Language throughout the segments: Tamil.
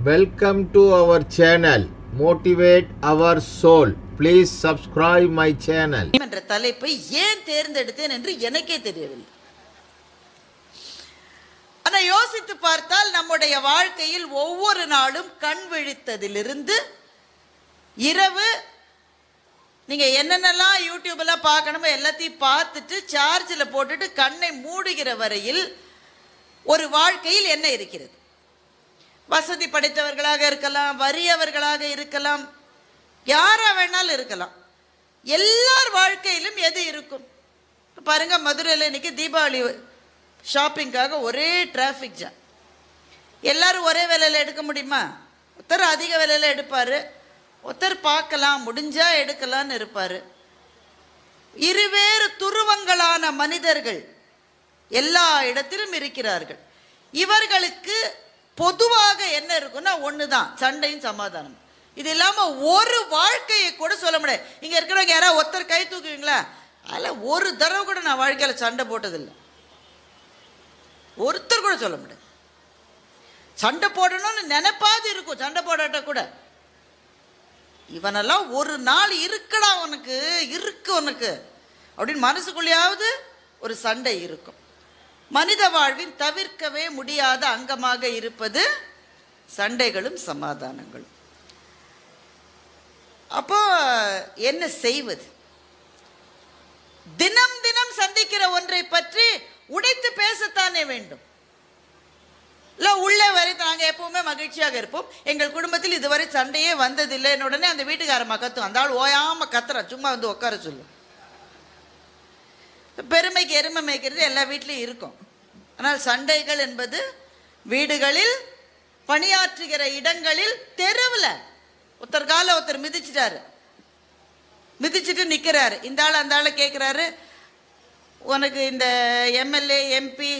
Welcome to our channel. Motivate our soul. Please subscribe my channel. என்ற தலைப்பை ஏன் தேர்ந்தெடுத்தேன் என்று எனக்கே தெரியவில்லை. ஆனா யோசித்து பார்த்தால் நம்முடைய வாழ்க்கையில் ஒவ்வொரு நாளும் கண் விழித்ததிலிருந்து இரவு நீங்க என்னென்னலாம் யூடியூப்ல பார்க்கணுமோ எல்லாத்தையும் பார்த்துட்டு சார்ஜில் போட்டுட்டு கண்ணை மூடுகிற வரையில் ஒரு வாழ்க்கையில் என்ன இருக்கிறது? வசதி படைத்தவர்களாக இருக்கலாம், வறியவர்களாக இருக்கலாம், யாரா வேணாலும் இருக்கலாம். எல்லார் வாழ்க்கையிலும் எது இருக்கும்? பாருங்க, மதுரையில் இன்னைக்கு தீபாவளி ஷாப்பிங்காக ஒரே டிராஃபிக் ஜாம். எல்லாரும் ஒரே விலையில் எடுக்க முடியுமா? ஒருத்தர் அதிக விலையில் எடுப்பார், ஒருத்தர் பார்க்கலாம் முடிஞ்சா எடுக்கலான்னு இருப்பார். இருவேறு துருவங்களான மனிதர்கள் எல்லா இடத்திலும் இருக்கிறார்கள். இவர்களுக்கு பொதுவாக என்ன இருக்குன்னா ஒண்ணுதான், சண்டையும் சமாதானம். இது இல்லாம ஒரு வாழ்க்கையை கூட சொல்ல முடியாது. இங்க இருக்கிறவங்க யாராவது ஒருத்தர் கை தூக்குவீங்களா? அதில் ஒரு தடவை கூட நான் வாழ்க்கையில சண்டை போட்டதில்லை. ஒருத்தர் கூட சொல்ல முடியாது. சண்டை போடணும்னு நினைப்பாது இருக்கும், சண்டை போடாட்ட கூட. இவனெல்லாம் ஒரு நாள் இருக்குடா உனக்கு, இருக்கு உனக்கு அப்படின்னு மனசுக்குள்ளேயாவது ஒரு சண்டை இருக்கும். மனித வாழ்வின் தவிர்க்கவே முடியாத அங்கமாக இருப்பது சண்டைகளும் சமாதானங்களும். அப்போ என்ன செய்வது? தினம் தினம் சந்திக்கிற ஒன்றை பற்றி உடைத்து பேசத்தானே வேண்டும். இல்லை உள்ளே வரை நாங்கள் எப்பவுமே மகிழ்ச்சியாக இருப்போம், எங்கள் குடும்பத்தில் இதுவரை சண்டையே வந்ததில்லை. உடனே அந்த வீட்டுக்காரம்மா கத்தும், அந்த ஆள் ஓயாம கத்துறான், சும்மா வந்து உட்கார சொல்லு. பெருமைக்கு எருமை மேய்க்கிறது எல்லா வீட்லையும் இருக்கும். ஆனால் சண்டைகள் என்பது வீடுகளில், பணியாற்றுகிற இடங்களில், தெருவில் ஒருத்தர் கால ஒருத்தர் மிதிச்சிட்டாரு, மிதிச்சுட்டு நிற்கிறாரு. இந்த ஆள் அந்த ஆளை கேட்குறாரு, உனக்கு இந்த எம்எல்ஏ, எம்பி,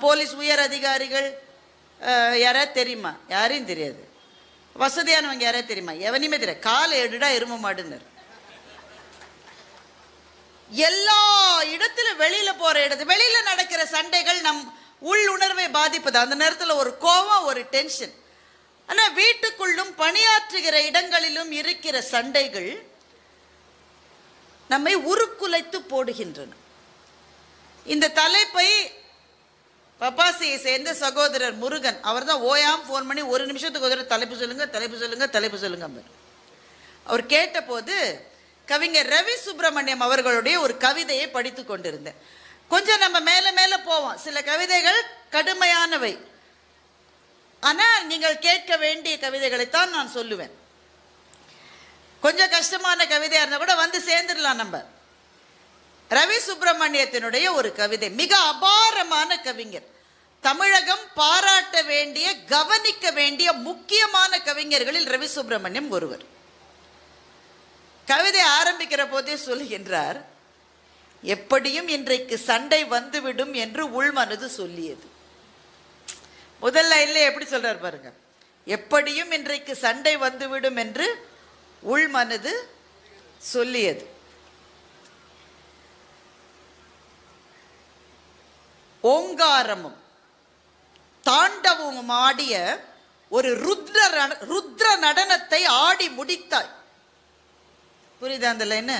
போலீஸ் உயர் அதிகாரிகள் யாராவது தெரியுமா? யாரையும் தெரியாது. வசதியானவங்க யாராவது தெரியுமா? எவனையுமே தெரியாது. காலை எடுடா எரும மாடுனர். எல்லா இடத்திலும் வெளியில போற இடத்து வெளியில நடக்கிற சண்டைகள் நம் உள் உணர்வை பாதிப்பது. அந்த நேரத்தில் ஒரு கோபம், ஒரு டென்ஷன். ஆனா வீட்டுக்குள்ளும் பணியாற்றுகிற இடங்களிலும் இருக்கிற சண்டைகள் நம்மை உருக்குலைத்து போடுகின்றன. இந்த தலைப்பை பப்பாசியை சேர்ந்த சகோதரர் முருகன், அவர் தான் ஓயாம் ஃபோன் பண்ணி ஒரு நிமிஷத்துக்கு ஒரு தலைப்பு சொல்லுங்க, தலைப்பு சொல்லுங்க, தலைப்பு சொல்லுங்க. அவர் கேட்ட போது கவிஞர் ரவி சுப்பிரமணியம் அவர்களுடைய ஒரு கவிதையை படித்து கொண்டிருந்தேன். கொஞ்சம் நம்ம மேல மேல போவோம். சில கவிதைகள் கடுமையானவை, ஆனா நீங்கள் கேட்க வேண்டிய கவிதைகளைத்தான் நான் சொல்லுவேன். கொஞ்சம் கஷ்டமான கவிதையா இருந்தா கூட வந்து சேர்ந்துடலாம். நம்ம ரவி சுப்பிரமணியத்தினுடைய ஒரு கவிதை, மிக அபாரமான கவிஞர். தமிழகம் பாராட்ட வேண்டிய, கவனிக்க வேண்டிய முக்கியமான கவிஞர்களில் ரவி சுப்பிரமணியம் ஒருவர். கவிதை ஆரம்பிக்கிற போதே சொல்லுகின்றார், எப்படியும் இன்றைக்கு சண்டை வந்துவிடும் என்று உள்மனது சொல்லியது. முதல் லைன்ல எப்படி சொல்றார் பாருங்க, எப்படியும் இன்றைக்கு சண்டை வந்துவிடும் என்று உள்மனது சொல்லியது. ஓங்காரமும் தாண்டவமும் ஆடிய ஒரு ருத்ர நடனத்தை ஆடி முடித்தாய். புரியுதா அந்த லைன்?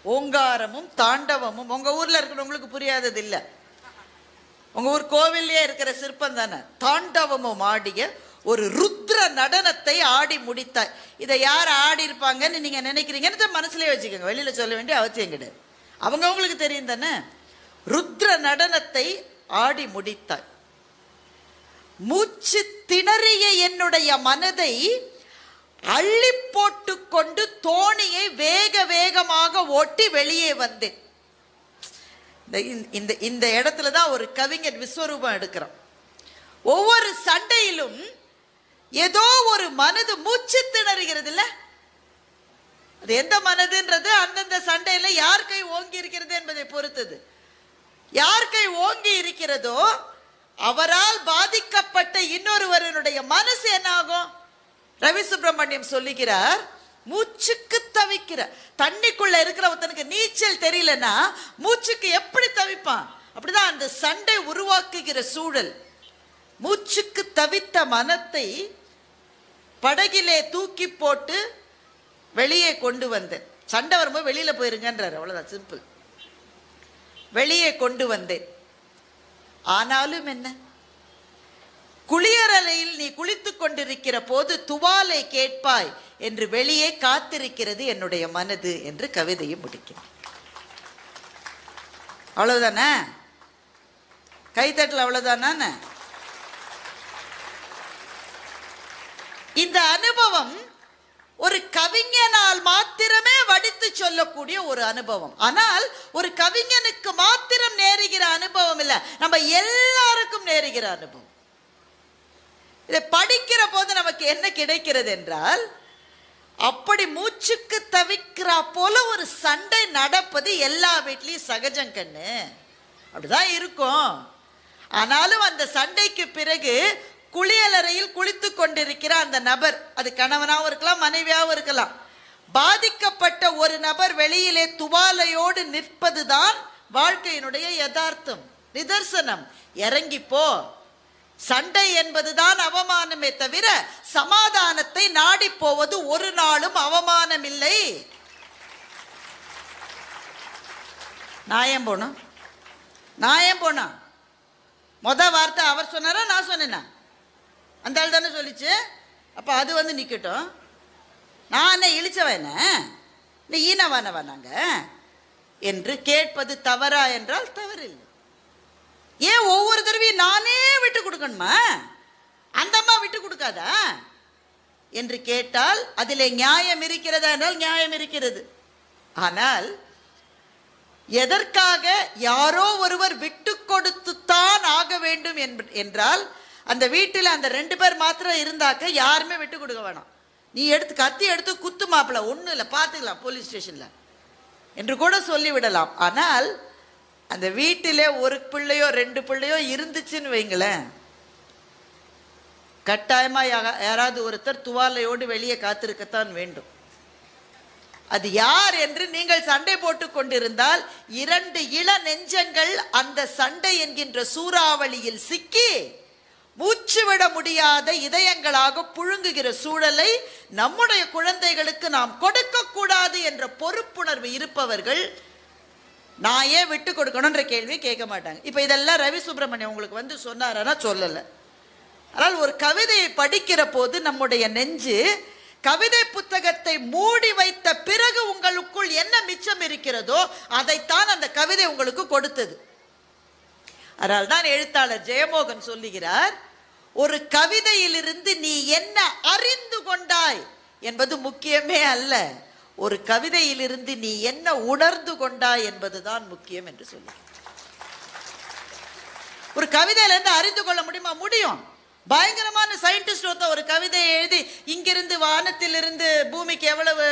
ஓங்காரமும் தாண்டவமும் உங்க ஊர்ல இருக்கிறவங்களுக்கு புரியாதது இல்லை. உங்க ஊர் கோவிலே இருக்கிற சிற்பம் தானே. தாண்டவமும் ஆடிய ஒரு ருத்ர நடனத்தை ஆடி முடித்தாய். இதை யார் ஆடி இருப்பாங்கன்னு நீங்க நினைக்கிறீங்கன்னு மனசுலயே வச்சுக்கோங்க, வெளியில சொல்ல வேண்டிய அவசியம் கிடையாது. அவங்களுக்கு தெரியும் தானே. ருத்ர நடனத்தை ஆடி முடித்தாய். மூச்சு திணறிய என்னுடைய மனதை அள்ளி போட்டு கொண்டு தோணியை வேக வேகமாக ஓட்டி வெளியே வந்தேன். இந்த இடத்துல தான் ஒரு கவிஞர் விஸ்வரூபம் எடுக்கிறான். ஒவ்வொரு சண்டையிலும் ஏதோ ஒரு மனது மூச்சு திணறுகிறது இல்ல? அது எந்த மனதுன்றது அந்தந்த சண்டையில யார் கை ஓங்கி இருக்கிறது என்பதை பொறுத்தது. யார் கை ஓங்கி இருக்கிறதோ அவரால் பாதிக்கப்பட்ட இன்னொருவருடைய மனசு என்ன ஆகும்? ரவி சுப்பிரமணியம் சொல்லுகிறார், மூச்சுக்கு தவிக்கிற, தண்ணிக்குள்ள இருக்கிற ஒருத்தனுக்கு நீச்சல் தெரியலன்னா மூச்சுக்கு எப்படி தவிப்பான்? அப்படிதான் அந்த சண்டை உருவாக்குகிற சூழல். மூச்சுக்கு தவித்த மனத்தை படகிலே தூக்கி போட்டு வெளியே கொண்டு வந்தேன். சண்டை வரும்போது வெளியில போயிருங்கன்றார், அவ்வளவுதான், சிம்பிள். வெளியே கொண்டு வந்தேன். ஆனாலும் என்ன, குளியலறையில் நீ குளித்துக் கொண்டிருக்கிற போது துவாலை கேட்பாய் என்று வெளியே காத்திருக்கிறது என்னுடைய மனது என்று கவிதையை முடிக்கிறேன். அவ்வளவுதானே? கைத்தட்டல் அவ்வளவுதானே? இந்த அனுபவம் ஒரு கவிஞனால் மாத்திரமே வடித்து சொல்லக்கூடிய ஒரு அனுபவம். ஆனால் ஒரு கவிஞனுக்கு மாத்திரம் நேருகிற அனுபவம் இல்ல, நம்ம எல்லாருக்கும் நேருகிற அனுபவம். இதை படிக்கிற போது நமக்கு என்ன கிடைக்கிறது என்றால், அப்படி மூச்சுக்கு தவிக்கிறா போல ஒரு சண்டை நடப்பது எல்லா வீட்லயும் சகஜம் கண்ணு, அப்படிதான் இருக்கும். ஆனாலும் அந்த சண்டைக்கு பிறகு குளியலறையில் குளித்துக் கொண்டிருக்கிற அந்த நபர், அது கணவனாகவும் இருக்கலாம், மனைவியாகவும் இருக்கலாம், பாதிக்கப்பட்ட ஒரு நபர் வெளியிலே துவாலையோடு நிற்பதுதான் வாழ்க்கையினுடைய யதார்த்தம், நிதர்சனம். இறங்கிப்போ. சண்டை என்பதுதான் அவமானமே தவிர சமாதானத்தை நாடி போவது ஒரு நாளும் அவமானம் இல்லை. நான் ஏன் போனா முத வார்த்தை அவர் சொன்னாரா நான் சொன்னேன்னா? அந்த ஆள் தானே சொல்லிச்சு. அப்ப அது நிக்கட்டும். நான் என்ன இழிச்சவன, நீ ஈனவானவா நாங்க என்று கேட்பது தவறா என்றால் தவறில்லை. ஏன் ஒவ்வொரு தடவையும் நானே விட்டு கொடுக்கணுமா, அந்த அம்மா விட்டு கொடுக்காதா என்று கேட்டால் அதிலே நியாயம் இருக்கிறதா என்றால் நியாயம் இருக்கிறது. ஆனால் எதற்காக யாரோ ஒருவர் விட்டு கொடுத்துத்தான் ஆக வேண்டும் என்றால், அந்த வீட்டில் அந்த 2 பேர் மாத்திரம் இருந்தாக்க யாருமே விட்டு கொடுக்க வேணாம். நீ கத்தி எடுத்து குத்து மாப்பிள்ள, ஒன்றும் இல்லை, பார்த்துக்கலாம் போலீஸ் ஸ்டேஷன்ல என்று கூட சொல்லிவிடலாம். ஆனால் அந்த வீட்டிலே ஒரு பிள்ளையோ 2 பிள்ளையோ இருந்துச்சுன்னு வைங்களேன், கட்டாயமா யாராவது ஒருத்தர் துவாலையோடு வெளியே காத்திருக்கத்தான் வேண்டும். அது யார் என்று நீங்கள் சண்டை போட்டுக் கொண்டிருந்தால் 2 இள நெஞ்சங்கள் அந்த சண்டை என்கின்ற சூறாவளியில் சிக்கி மூச்சு விட முடியாத இதயங்களாக புழுங்குகிற சூழலை நம்முடைய குழந்தைகளுக்கு நாம் கொடுக்க கூடாது என்ற பொறுப்புணர்வு இருப்பவர்கள் நான் ஏன் விட்டு கொடுக்கணும்ன்ற கேள்வி கேட்க மாட்டாங்க. இப்ப இதெல்லாம் ரவி சுப்பிரமணியம் உங்களுக்கு சொன்னாரா? சொல்லல. ஆனால் ஒரு கவிதையை படிக்கிற போது நம்முடைய நெஞ்சு கவிதை புத்தகத்தை மூடி வைத்த பிறகு உங்களுக்குள் என்ன மிச்சம் இருக்கிறதோ அதைத்தான் அந்த கவிதை உங்களுக்கு கொடுத்தது. அதனால்தான் எழுத்தாளர் ஜெயமோகன் சொல்லுகிறார், ஒரு கவிதையிலிருந்து நீ என்ன அறிந்து கொண்டாய் என்பது முக்கியமே அல்ல, ஒரு கவிதையிலிருந்து நீ என்ன உணர்ந்து கொண்டாய் என்பதுதான் முக்கியம் என்று சொல்லுகிறார். ஒரு கவிதையிலிருந்து அறிந்து கொள்ள முடியுமா? முடியும். பயங்கரமான சயின்டிஸ்ட் ஒரு கவிதையை எழுதி இங்கிருந்து வானத்திலிருந்து பூமிக்கு எவ்வளவு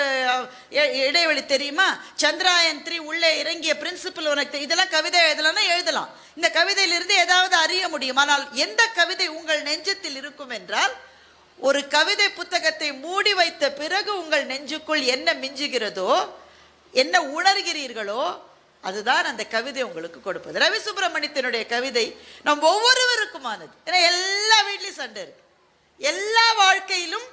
இடைவெளி தெரியுமா, சந்திராயன் 3 உள்ளே இறங்கிய பிரின்சிபல் உனக்கு, இதெல்லாம் கவிதை எழுதலாம். இந்த கவிதையிலிருந்து ஏதாவது அறிய முடியும். ஆனால் எந்த கவிதை உங்கள் நெஞ்சத்தில் இருக்கும் என்றால், ஒரு கவிதை புத்தகத்தை மூடி வைத்த பிறகு உங்கள் நெஞ்சுக்குள் என்ன மிஞ்சுகிறதோ, என்ன உணர்கிறீர்களோ, அதுதான் அந்த கவிதை உங்களுக்கு கொடுப்பது. ரவி சுப்பிரமணியத்தினுடைய கவிதை நம் ஒவ்வொருவருக்குமானது. ஏன்னா எல்லா வீட்லையும் சண்டை இருக்கு, எல்லா வாழ்க்கையிலும்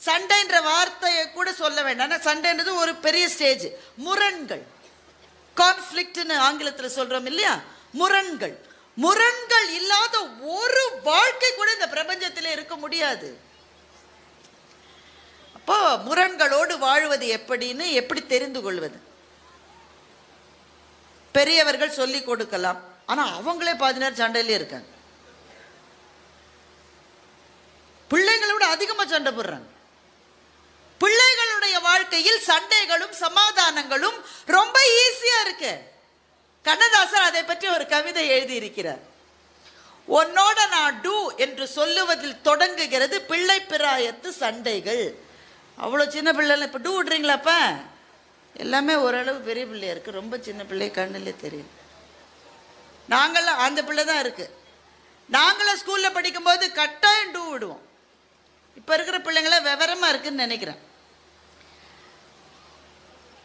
சண்டைன்ற வார்த்தையை கூட சொல்ல வேண்டாம். சண்டைன்றது ஒரு பெரிய ஸ்டேஜ். முரண்கள், கான்ஃப்ளிக்ட்னு ஆங்கிலத்தில் சொல்றோம் இல்லையா, முரண்கள். முரண்கள் இல்லாத ஒரு வாழ்க்கை கூட இந்த பிரபஞ்சத்திலே இருக்க முடியாது. அப்போ முரண்களோடு வாழ்வது எப்படி தெரிந்து கொள்வது? பெரியவர்கள் சொல்லி கொடுக்கலாம், ஆனா அவங்களே பாதி நேரம் சண்டையிலே இருக்காங்க. பிள்ளைங்களை விட அதிகமா சண்டை போடுறாங்க. பிள்ளைகளுடைய வாழ்க்கையில் சண்டைகளும் சமாதானங்களும் ரொம்ப ஈஸியா இருக்கு. கண்ணதாசன் அதை பற்றி ஒரு கவிதை எழுதி இருக்கிறார். உன்னோட நான் டூ என்று சொல்லுவதில் தொடங்குகிறது பிள்ளை பிராயத்து சண்டைகள். அவ்வளவு சின்ன பிள்ளை இப்ப டூ விடுறீங்களாப்ப, எல்லாமே ஓரளவு பெரிய பிள்ளையா இருக்கு, ரொம்ப சின்ன பிள்ளை கண்ணிலே தெரியும். நாங்களாம் அந்த பிள்ளை தான் இருக்கு. நாங்களாம் ஸ்கூல்ல படிக்கும் போது கட்டாயம் டூ விடுவோம். இப்ப இருக்கிற பிள்ளைங்கள விவரமா இருக்குன்னு நினைக்கிறேன்.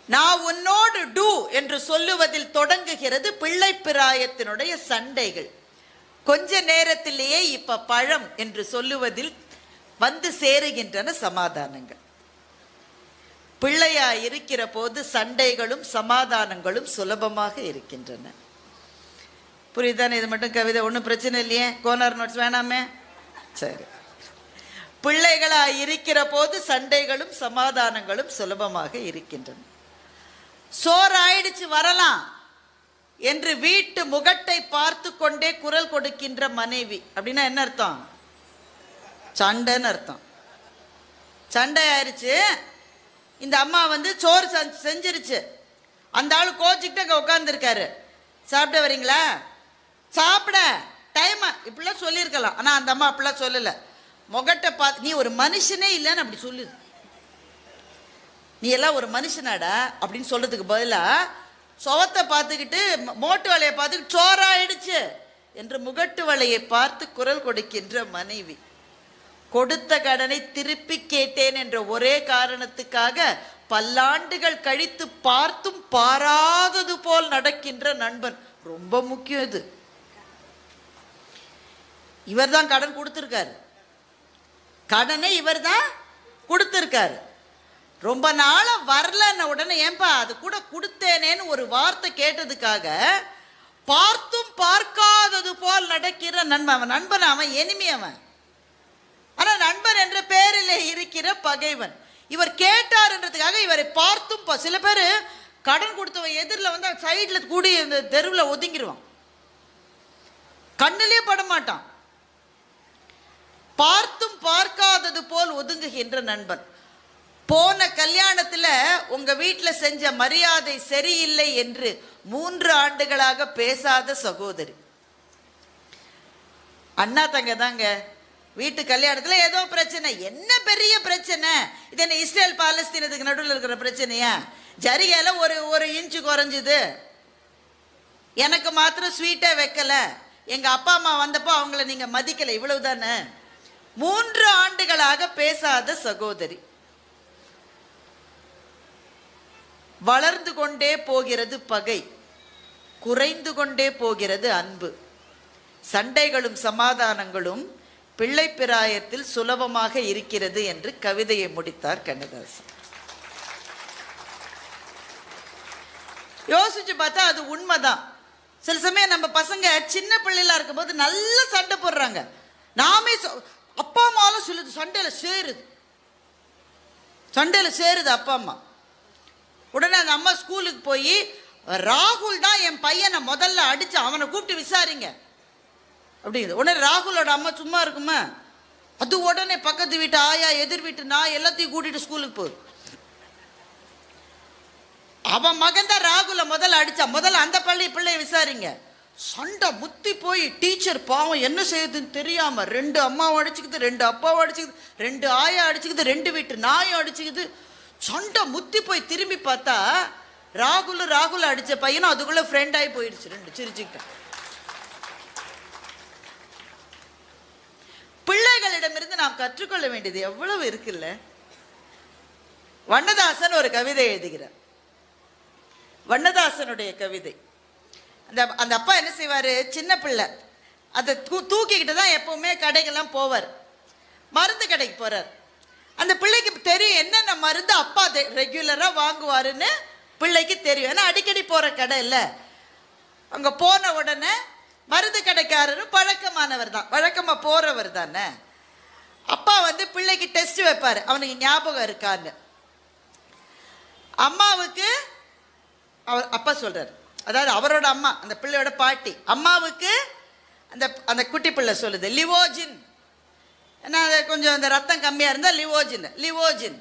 நான் உன்னோடு டூ என்று சொல்லுவதில் தொடங்குகிறது பிள்ளை பிராயத்தினுடைய சண்டைகள். கொஞ்ச நேரத்திலேயே இப்ப பழம் என்று சொல்லுவதில் வந்து சேருகின்றன சமாதானங்கள். பிள்ளையா இருக்கிற போது சண்டைகளும் சமாதானங்களும் சுலபமாக இருக்கின்றன. புரியுதானே? இது மட்டும் கவிதை, ஒன்றும் பிரச்சனை இல்லையே, கோனார் நோட்ஸ் வேணாமே. சரி, பிள்ளைகளா இருக்கிற போது சண்டைகளும் சமாதானங்களும் சுலபமாக இருக்கின்றன. சோறாயிடுச்சு வரலாம் என்று வீட்டு முகட்டை பார்த்து கொண்டே குரல் கொடுக்கின்ற மனைவி அப்படின்னா என்ன அர்த்தம்? சண்டைன்னு அர்த்தம். சண்டை ஆயிடுச்சு, இந்த அம்மா வந்து சோறு செஞ்சிருச்சு, அந்த ஆளு கோச்சிக்கிட்டு அங்கே உட்காந்துருக்காரு. சாப்பிட வரீங்களா? சாப்பிட டைம் இப்படிலாம் சொல்லியிருக்கலாம். ஆனால் அந்த அம்மா அப்படிலாம் சொல்லலை. முகட்டை பார்த்து, நீ ஒரு மனுஷனே இல்லைன்னு அப்படி சொல்லுது. நீ எல்லாம் ஒரு மனுஷனாடா அப்படின்னு சொல்றதுக்கு பதிலாக சுவத்தை பார்த்துக்கிட்டு மோட்டு வலையை பார்த்துக்கிட்டு சோறாயிடுச்சு என்று முகட்டு வலையை பார்த்து குரல் கொடுக்கின்ற மனைவி. கொடுத்த கடனை திருப்பி கேட்டேன் என்ற ஒரே காரணத்துக்காக பல்லாண்டுகள் கழித்து பார்த்தும் பாராதது போல் நடக்கின்ற நண்பன் ரொம்ப முக்கியம். இது இவர் தான் கடன் கொடுத்திருக்காரு, கடனை இவர் தான் கொடுத்திருக்காரு. ரொம்ப நாளா வரலன்ன உடனே ஏன்பா அது கூட கொடுத்தேனேன்னு ஒரு வார்த்தை கேட்டதுக்காக பார்த்தும் பார்க்காதது போல் நடக்கிற நண்பன். அவன் நண்பன், அவன் எனிமி அவன். ஆனா நண்பன் என்ற பேரிலே இருக்கிற பகைவன். இவர் கேட்டார் என்றதுக்காக இவரை பார்த்தும் சில பேர் கடன் கொடுத்தவன் எதிரில் வந்து சைட்ல கூடி இந்த தெருவில் ஒதுங்கிடுவான், கண்ணிலே பட மாட்டான். பார்த்தும் பார்க்காதது போல் ஒதுங்குகின்ற நண்பன். போன கல்யாணத்துல உங்க வீட்டில் செஞ்ச மரியாதை சரியில்லை என்று 3 ஆண்டுகளாக பேசாத சகோதரி. அண்ணா தங்க தாங்க வீட்டு கல்யாணத்துல ஏதோ பிரச்சனை. என்ன பெரிய பிரச்சனை? இது என்ன இஸ்ரேல் பாலஸ்தீனத்துக்கு நடுவில் இருக்கிற பிரச்சனையா? ஜரிகையில ஒரு இன்ச்சு குறைஞ்சுது, எனக்கு மாத்திரம் ஸ்வீட்டே வைக்கல, எங்க அப்பா அம்மா வந்தப்போ அவங்கள நீங்க மதிக்கல, இவ்வளவுதானே. 3 ஆண்டுகளாக பேசாத சகோதரி. வளர்ந்து கொண்டே போகிறது பகை, குறைந்து கொண்டே போகிறது அன்பு. சண்டைகளும் சமாதானங்களும் பிள்ளை பிராயத்தில் சுலபமாக இருக்கிறது என்று கவிதையை முடித்தார் கண்ணதாசன். யோசிச்சு பார்த்தா அது உண்மைதான். சில சமயம் நம்ம பசங்க சின்ன பிள்ளைகளா இருக்கும் போது நல்ல சண்டை போடுறாங்க. நாமே அப்பா அம்மாவும் சொல்லுது, சண்டையில சேருது அப்பா அம்மா. உடனே அந்த அம்மா ஸ்கூலுக்கு போய் ராகுல் தான் என் பையனை முதல்ல அடிச்சு, அவனை கூப்பிட்டு விசாரிங்க அப்படிங்குது. உடனே ராகுலோட அம்மா சும்மா இருக்குமா? அது உடனே பக்கத்து வீட்டு ஆயா, எதிர் வீட்டு நான் எல்லாத்தையும் கூட்டிட்டு ஸ்கூலுக்கு போகுது. அவன் மகன் தான் ராகுல முதல்ல அடிச்சா, முதல்ல அந்த பிள்ளைய விசாரிங்க. சண்டை முத்தி போய் டீச்சர் பாவம் என்ன செய்யுதுன்னு தெரியாம 2 அம்மாவும் அடிச்சுக்குது, 2 அப்பாவும் அடிச்சுக்குது, 2 ஆயா அடிச்சுக்குது, 2 வீட்டு நாயும் அடிச்சுக்குது. சண்டை முத்தி போய் திரும்பி பார்த்தா ராகுல அடிச்ச பையனும் அதுக்குள்ள ஃப்ரெண்ட் ஆகி போயிடுச்சு. 2 சிரிச்சுக்கிட்ட. பிள்ளைகளிடமிருந்து நாம் கற்றுக்கொள்ள வேண்டியது எவ்வளவு இருக்குல்ல. வண்ணதாசன் ஒரு கவிதை எழுதுகிறார். வண்ணதாசனுடைய கவிதை. அந்த அப்பா என்ன செய்வாரு, சின்ன பிள்ளை அதை தூக்கிக்கிட்டு தான் எப்பவுமே கடைக்கெல்லாம் போவார். மருந்து கடைக்கு போறார். அந்த பிள்ளைக்கு தெரியும் என்னென்ன மருந்து அப்பா ரெகுலரா வாங்குவாருன்னு பிள்ளைக்கு தெரியும். ஏன்னா அடிக்கடி போற கடை இல்லை. அங்க போன உடனே மருந்து கடைக்காரரும் பழக்கமானவர் தான், வழக்கமா போறவர் தானே. அப்பா வந்து பிள்ளைக்கு டெஸ்ட் வைப்பாரு, அவனுக்கு ஞாபகம் இருக்கான்னு. அம்மாவுக்கு அப்பா சொல்றாரு, அதாவது அவரோட அம்மா, அந்த பிள்ளையோட பாட்டி அம்மாவுக்கு அந்த குட்டி பிள்ளை சொல்லுது லிவோஜின். ஏன்னா கொஞ்சம் அந்த ரத்தம் கம்மியா இருந்தா லிவோஜின்.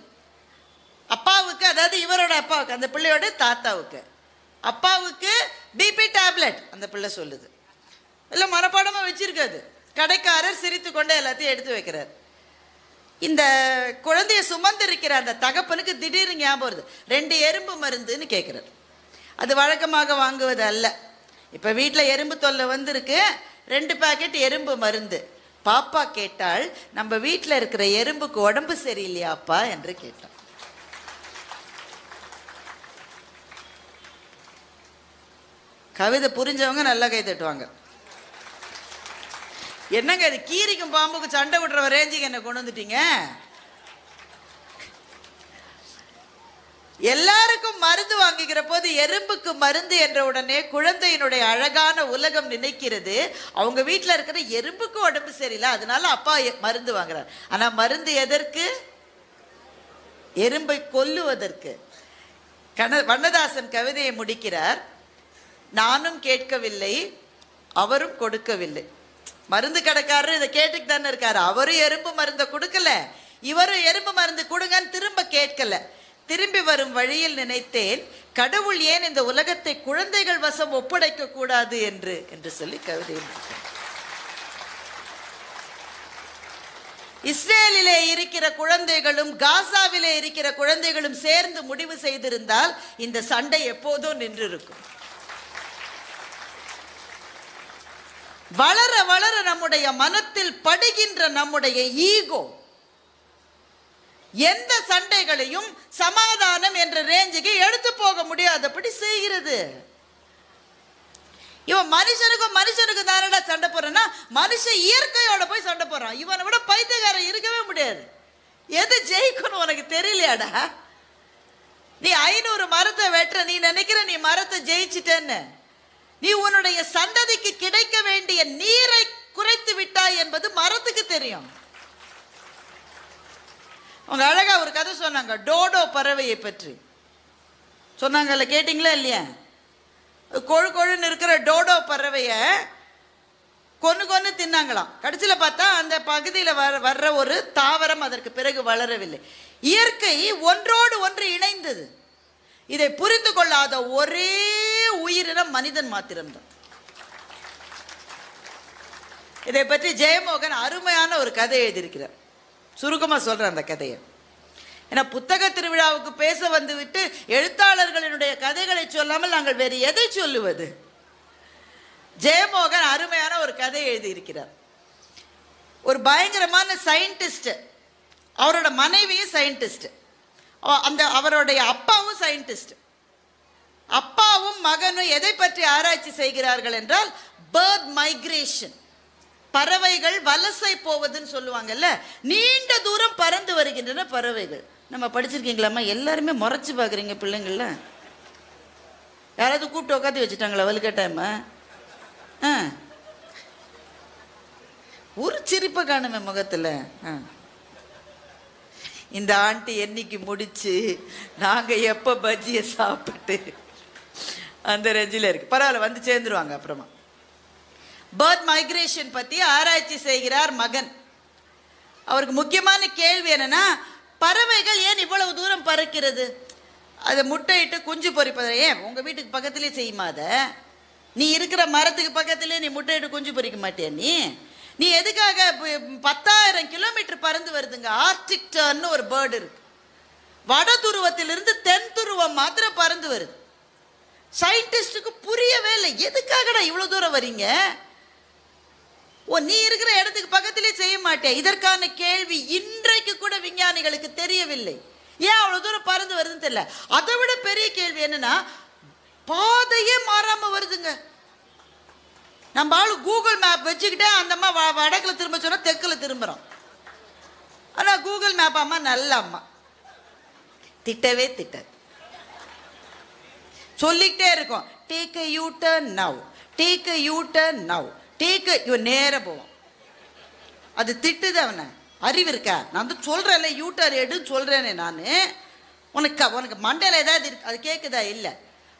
அப்பாவுக்கு, அதாவது இவரோட அப்பாவுக்கு, அந்த பிள்ளையோட தாத்தாவுக்கு, அப்பாவுக்கு பிபி டேப்லெட் அந்த பிள்ளை சொல்லுது. எல்லாம் மனப்பாடமா வச்சிருக்காது. கடைக்காரர் சிரித்து கொண்டே எல்லாத்தையும் எடுத்து வைக்கிறார். இந்த குழந்தைய சுமந்து இருக்கிற அந்த தகப்பனுக்கு திடீர்னு ஞாபகம் வருது, 2 எறும்பு மருந்துன்னு கேட்கிறார். அது வழக்கமாக வாங்குவது அல்ல. இப்ப வீட்டில் எறும்பு தொல்லை வந்திருக்கு, 2 பாக்கெட் எறும்பு மருந்து. பாப்பா கேட்டால், நம்ம வீட்டில் இருக்கிற எறும்புக்கு உடம்பு சரியில்லையாப்பா என்று கேட்டான். கவிதை புரிஞ்சவங்க நல்லா கை தட்டுவாங்க. என்னங்க இது, கீரிக்கும் பாம்புக்கு சண்டை விடுற ரேஞ்சுக்கு என்ன கொண்டு வந்துட்டீங்க? எல்லாருக்கும் மருந்து வாங்குகிற போது எறும்புக்கு மருந்து என்ற உடனே குழந்தையினுடைய அழகான உலகம் நினைக்கிறது அவங்க வீட்டில் இருக்கிற எறும்புக்கு உடம்பு சரியில்லை, அதனால அப்பா மருந்து வாங்குறார். ஆனா மருந்து எதற்கு? எறும்பை கொல்லுவதற்கு. வண்ணதாசன் கவிதையை முடிக்கிறார், நானும் கேட்கவில்லை அவரும் கொடுக்கவில்லை. மருந்து கடைக்காரர் இதை கேட்டுக்கு தானே இருக்காரு. அவரும் எறும்பு மருந்தை கொடுக்கல, இவரும் எறும்பு மருந்து கொடுங்கன்னு திரும்ப கேட்கல. திரும்பி வரும் வழியில் நினைத்தேன், கடவுள் ஏன் இந்த உலகத்தை குழந்தைகள் வசம் ஒப்படைக்க கூடாது என்று சொல்லி கவிதை. இஸ்ரேலிலே இருக்கிற குழந்தைகளும் காசாவிலே இருக்கிற குழந்தைகளும் சேர்ந்து முடிவு செய்திருந்தால் இந்த சண்டை எப்போதோ நின்று இருக்கும். வளர வளர நம்முடைய மனத்தில் படுகின்ற நம்முடைய ஈகோ எந்த சண்டைகளையும் சமாதானம் என்ற ரேஞ்சுக்கு எடுத்து போக முடியாதபடி செய்கிறது. இவன் மனுஷனுக்கு தானடா சண்டை போறான்னா, மனுஷன் இயற்கையோட போய் சண்டை போறான். இவனை விட பைத்தியக்காரன் இருக்கவே முடியாது. எது ஜெயிக்கணும் உனக்கு தெரியலையாடா? நீ 500 மரத்தை வெட்டுற, நீ நினைக்கிற நீ மரத்தை ஜெயிச்சிட்டேன்னு. நீ உன்னுடைய சந்ததிக்கு கிடைக்க வேண்டிய நீரை குறைத்து விட்டாய் என்பது மரத்துக்கு தெரியும். அவங்க அழகா ஒரு கதை சொன்னாங்க, டோடோ பறவையை பற்றி சொன்னாங்கல்ல, கேட்டிங்களா இல்லையா? கொழு கொழுன்னு இருக்கிற டோடோ பறவைய கொன்னு தின்னாங்களாம். கடைசியில் பார்த்தா அந்த பகுதியில் வர்ற ஒரு தாவரம் அதற்கு பிறகு வளரவில்லை. இயற்கை ஒன்றோடு ஒன்று இணைந்தது. இதை புரிந்து கொள்ளாத ஒரே உயிரினம் மனிதன் மாத்திரம்தான். இதை பற்றி ஜெயமோகன் அருமையான ஒரு கதை எழுதியிருக்கிறார். சுருக்கமாக சொல்கிறேன் அந்த கதையை. ஏன்னா புத்தக திருவிழாவுக்கு பேச வந்துவிட்டு எழுத்தாளர்களினுடைய கதைகளை சொல்லாமல் நாங்கள் வேறு எதை சொல்லுவது? ஜெயமோகன் அருமையான ஒரு கதை எழுதியிருக்கிறார். ஒரு பயங்கரமான சயின்டிஸ்ட், அவரோட மனைவியும் சயின்டிஸ்ட், அவருடைய அப்பாவும் சயின்டிஸ்ட். அப்பாவும் மகனும் எதை பற்றி ஆராய்ச்சி செய்கிறார்கள் என்றால் பேர்ட் மைக்ரேஷன், பறவைகள் வலசை போவதுன்னு சொல்லுவாங்கல்ல, நீண்ட தூரம் பறந்து வருகின்றன பறவைகள். நம்ம படிச்சிருக்கீங்களாம்மா? எல்லாருமே முறைச்சு பார்க்குறீங்க பிள்ளைங்கள. யாராவது கூப்பிட்டு உட்காந்து வச்சுட்டாங்களா வலுக்கட்டாயமா? ஒரு சிரிப்பை காணுமே முகத்தில். இந்த ஆண்டி என்னைக்கு முடிச்சு நாங்கள் எப்போ பஜ்ஜியை சாப்பிட்டு அந்த ரெஜில் இருக்கு. பரவாயில்ல, வந்து சேர்ந்துருவாங்க அப்புறமா. பேர்ட் மைக்ரேஷன் பற்றி ஆராய்ச்சி செய்கிறார் மகன். அவருக்கு முக்கியமான கேள்வி என்னன்னா, பறவைகள் ஏன் இவ்வளவு தூரம் பறக்கிறது? அதை முட்டையிட்டு குஞ்சு பொறிப்பதை ஏன் உங்கள் வீட்டுக்கு பக்கத்துலேயே செய்யுமா? அதை நீ இருக்கிற மரத்துக்கு பக்கத்துலேயே நீ முட்டையிட்டு குஞ்சு பொறிக்க மாட்டியா? நீ எதுக்காக 10,000 கிலோமீட்டர் பறந்து வருதுங்க? ஆர்டிக் டர்ன்னு ஒரு பேர்டு இருக்கு, வட துருவத்திலிருந்து தென் துருவம் மாத்திரம் பறந்து வருது. சயின்டிஸ்டுக்கு புரியவே இல்லை, எதுக்காகடா இவ்வளோ தூரம் வரீங்க? நீ இருக்கிற இடத்துக்கு பக்கத்திலே செய்ய மாட்டேன். இதற்கான கேள்வி இன்றைக்கு கூட விஞ்ஞானிகளுக்கு தெரியவில்லை. ஏன் அவ்வளவு தூரம் பறந்து வருதுன்னு தெரியல. அதை விட பெரிய கேள்வி என்னன்னா, பாதையே மாறாம வருதுங்க. நம்ம ஆளு கூகுள் மேப் வச்சுக்கிட்டே அந்த அம்மா வடக்குல திரும்ப சொன்னா தெற்குல திரும்புறோம். ஆனா கூகுள் மேப் அம்மா நல்ல அம்மா, திட்டவே திட்டாது, சொல்லிக்கிட்டே இருக்கும். Take a U-turn now, take a U-turn now, take இவன் நேர போவான். அது திட்டுது அவனை. அறிவு இருக்கா? நான் வந்து சொல்றேன்ல யூட்டர் எடுன்னு சொல்றேனே நான். உனக்கு மண்டையில் ஏதாவது இருக்கு, அது கேட்குதா? இல்லை.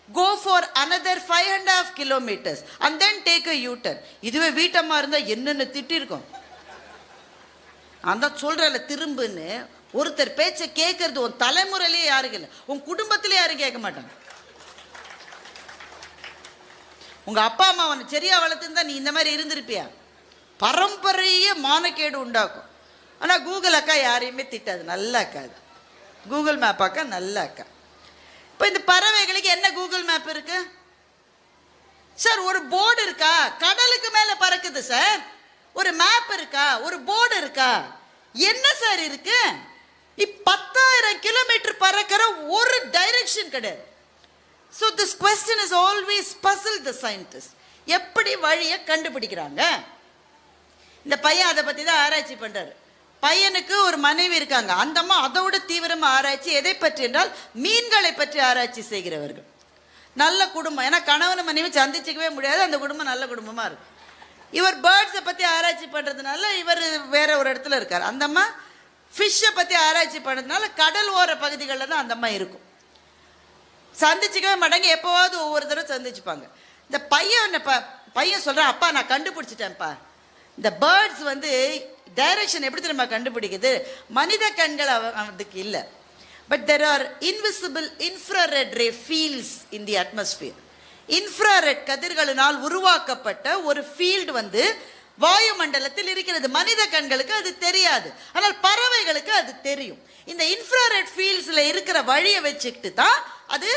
Go for another 5.5 kilometers and then take a U-turn. இதுவே வீட்டம்மா இருந்தால் என்னென்ன திட்டிருக்கோம். நான் தான் சொல்றேன்ல திரும்புன்னு. ஒருத்தர் பேச்சை கேட்கறது உன் தலைமுறையிலே யாருக்கு இல்லை, உன் குடும்பத்திலே யாரும் கேட்க மாட்டாங்க. உங்க அப்பா அம்மா அவனை சரியா வளர்த்துருந்தா நீ இந்த மாதிரி இருந்திருப்பியா? பரம்பரையே மானக்கேடு உண்டாக்கும். ஆனால் கூகுள் அக்கா யாரையுமே திட்டாது, நல்ல அக்கா. அது கூகுள் மேப் அக்கா நல்ல அக்கா. இப்போ இந்த பறவைகளுக்கு என்ன கூகுள் மேப் இருக்கு சார்? ஒரு போர்டு இருக்கா? கடலுக்கு மேலே பறக்குது சார். ஒரு மேப் இருக்கா? ஒரு போர்டு இருக்கா? என்ன சார் இருக்கு? 10,000 கிலோமீட்டர் பறக்கிற ஒரு டைரக்ஷன் கிடையாது. So this question has always puzzled the scientists. எப்படி வழியை கண்டுபிடிக்கிறாங்க? இந்த பையன் அதை பற்றி தான் ஆராய்ச்சி பண்ணுறாரு. பையனுக்கு ஒரு மனைவி இருக்காங்க. அந்த அம்மா அதோட தீவிரமாக ஆராய்ச்சி எதை பற்றி என்றால் மீன்களை பற்றி ஆராய்ச்சி செய்கிறவர்கள். நல்ல குடும்பம், ஏன்னா கணவன் மனைவி சந்திச்சிக்கவே முடியாது, அந்த குடும்பம் நல்ல குடும்பமாக இருக்கும். இவர் பேர்ட்ஸை பற்றி ஆராய்ச்சி பண்ணுறதுனால இவர் வேற ஒரு இடத்துல இருக்கார். அந்த அம்மா ஃபிஷ்ஷை பற்றி ஆராய்ச்சி பண்ணுறதுனால கடல் ஓர பகுதிகளில் தான் அந்த அம்மா இருக்கும். சந்திச்சிக்கவே மாட்டாங்க, எப்போவாவது ஒவ்வொரு தடவை சந்திச்சுப்பாங்க. இந்த பையன் சொல்கிறான், அப்பா நான் கண்டுபிடிச்சிட்டேன்ப்பா, இந்த பேர்ட்ஸ் வந்து டைரக்ஷன் எப்படி தெரியுமா கண்டுபிடிக்குது, மனித கண்கள் அதுக்கு இல்லை, but there are invisible infrared ray fields in the atmosphere. Infrared கதிர்களினால் உருவாக்கப்பட்ட ஒரு ஃபீல்டு வந்து வாயுமண்டலத்தில் இருக்கிறது. மனித கண்களுக்கு அது தெரியாது, ஆனால் பறவைகளுக்கு அது தெரியும். இந்த இன்ஃப்ராரெட் ஃபீல்ட்ஸில் இருக்கிற வழியை வச்சுக்கிட்டு தான் அது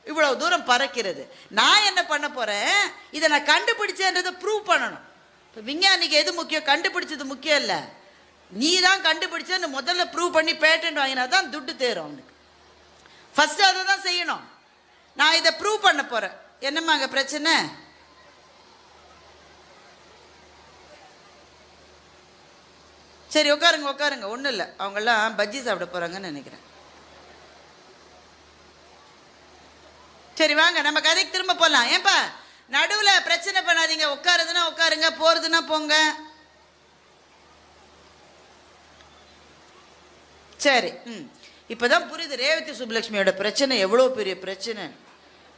இவ்வளவு தூரம் பறக்கிறது. நான் என்ன பண்ண போறேன், இதை நான் கண்டுபிடிச்சேன்றதை ப்ரூவ் பண்ணணும். இப்போ விஞ்ஞானிக்கு எது முக்கியம், கண்டுபிடிச்சது முக்கியம் இல்லை, நீ தான் கண்டுபிடிச்சேன்னு முதல்ல ப்ரூவ் பண்ணி பேட்டன்ட் வாங்கினா தான் துட்டு தேரும் அவனுக்கு. ஃபர்ஸ்ட் அதை தான் செய்யணும். நான் இதை ப்ரூவ் பண்ண போறேன். என்னம்மா அங்கே பிரச்சனை? சரி உட்காருங்க உட்காருங்க, ஒன்றும் இல்லை, அவங்கெல்லாம் பஜ்ஜி சாப்பிட போறாங்கன்னு நினைக்கிறேன். சரி வாங்க நம்ம கதைக்கு திரும்ப போகலாம். ஏன்பா நடுவில் பிரச்சனை பண்ணாதீங்க, உட்காருதுன்னா உட்காருங்க, போறதுன்னா போங்க. சரி, இப்போதான் புரியுது ரேவதி சுப்புலட்சுமியோட பிரச்சனை எவ்வளோ பெரிய பிரச்சனை.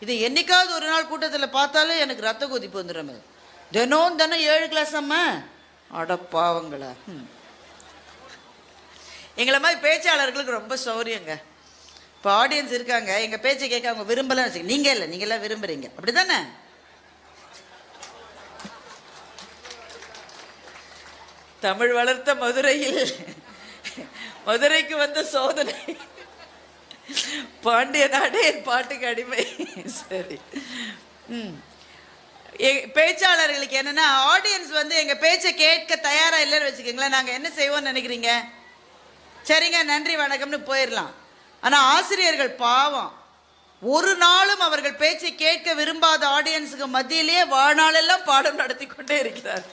இது என்னைக்காவது ஒரு நாள் கூட்டத்தில் பார்த்தாலே எனக்கு ரத்த கொதிப்பு வந்துடும். தினம் 7 கிளாஸ் அம்மா, அடப்பாவங்களா. எங்களை மாதிரி பேச்சாளர்களுக்கு ரொம்ப சௌரியங்க. இப்போ ஆடியன்ஸ் இருக்காங்க, எங்கள் பேச்சை கேட்க அவங்க விரும்பலன்னு வச்சுக்க, நீங்கள் இல்லை, நீங்களாம் விரும்புறீங்க, அப்படி தானே? தமிழ் வளர்த்த மதுரையில் மதுரைக்கு வந்த சோதனை, பாண்டிய நாடே என் பாட்டுக்கு அடிமை. சரி, பேச்சாளர்களுக்கு என்னன்னா, ஆடியன்ஸ் வந்து எங்க பேச்சை கேட்க தயாரா இல்லைன்னு வச்சுக்கோங்களேன், நாங்க என்ன செய்வோம்னு நினைக்கிறீங்க? சரிங்க நன்றி வணக்கம்னு போயிடலாம். ஆனா ஆசிரியர்கள் பாவம், ஒரு நாளும் அவர்கள் பேச்சை கேட்க விரும்பாத ஆடியன்ஸுக்கு மத்தியிலேயே வாழ்நாளெல்லாம் பாடம் நடத்தி கொண்டே இருக்கிறார்.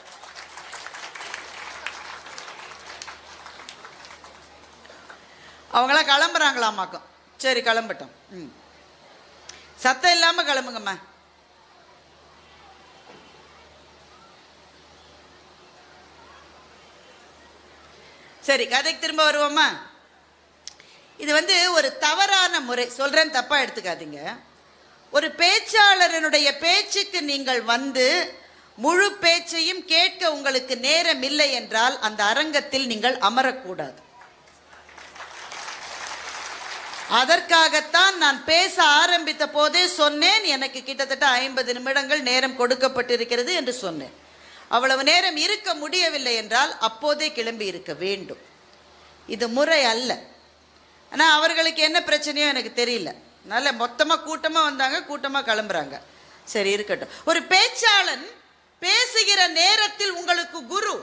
அவங்களாம் கிளம்புறாங்களாமாக்கும். சரி கிளம்பட்டோம், சத்தம் இல்லாம கிளம்புங்கம்மா. சரி கதைக்கு திரும்ப வருவோமா? இது வந்து ஒரு தவறான முறை, சொல்றேன் தப்பா எடுத்துக்காதீங்க. ஒரு பேச்சாளரனுடைய பேச்சுக்கு நீங்கள் வந்து முழு பேச்சையும் கேட்க உங்களுக்கு நேரம் இல்லை என்றால் அந்த அரங்கத்தில் நீங்கள் அமரக்கூடாது. அதற்காகத்தான் நான் பேச ஆரம்பித்த போதே சொன்னேன், எனக்கு கிட்டத்தட்ட 50 நிமிடங்கள் நேரம் கொடுக்கப்பட்டிருக்கிறது என்று சொன்னேன். அவ்வளவு நேரம் இருக்க முடியவில்லை என்றால் அப்போதே கிளம்பி இருக்க வேண்டும். இது முறை அல்ல. ஆனால் அவர்களுக்கு என்ன பிரச்சனையோ எனக்கு தெரியல, நல்ல மொத்தமாக கூட்டமாக வந்தாங்க, கூட்டமாக கிளம்புறாங்க. சரி இருக்கட்டும். ஒரு பேச்சாளன் பேசுகிற நேரத்தில் உங்களுக்கு குரு,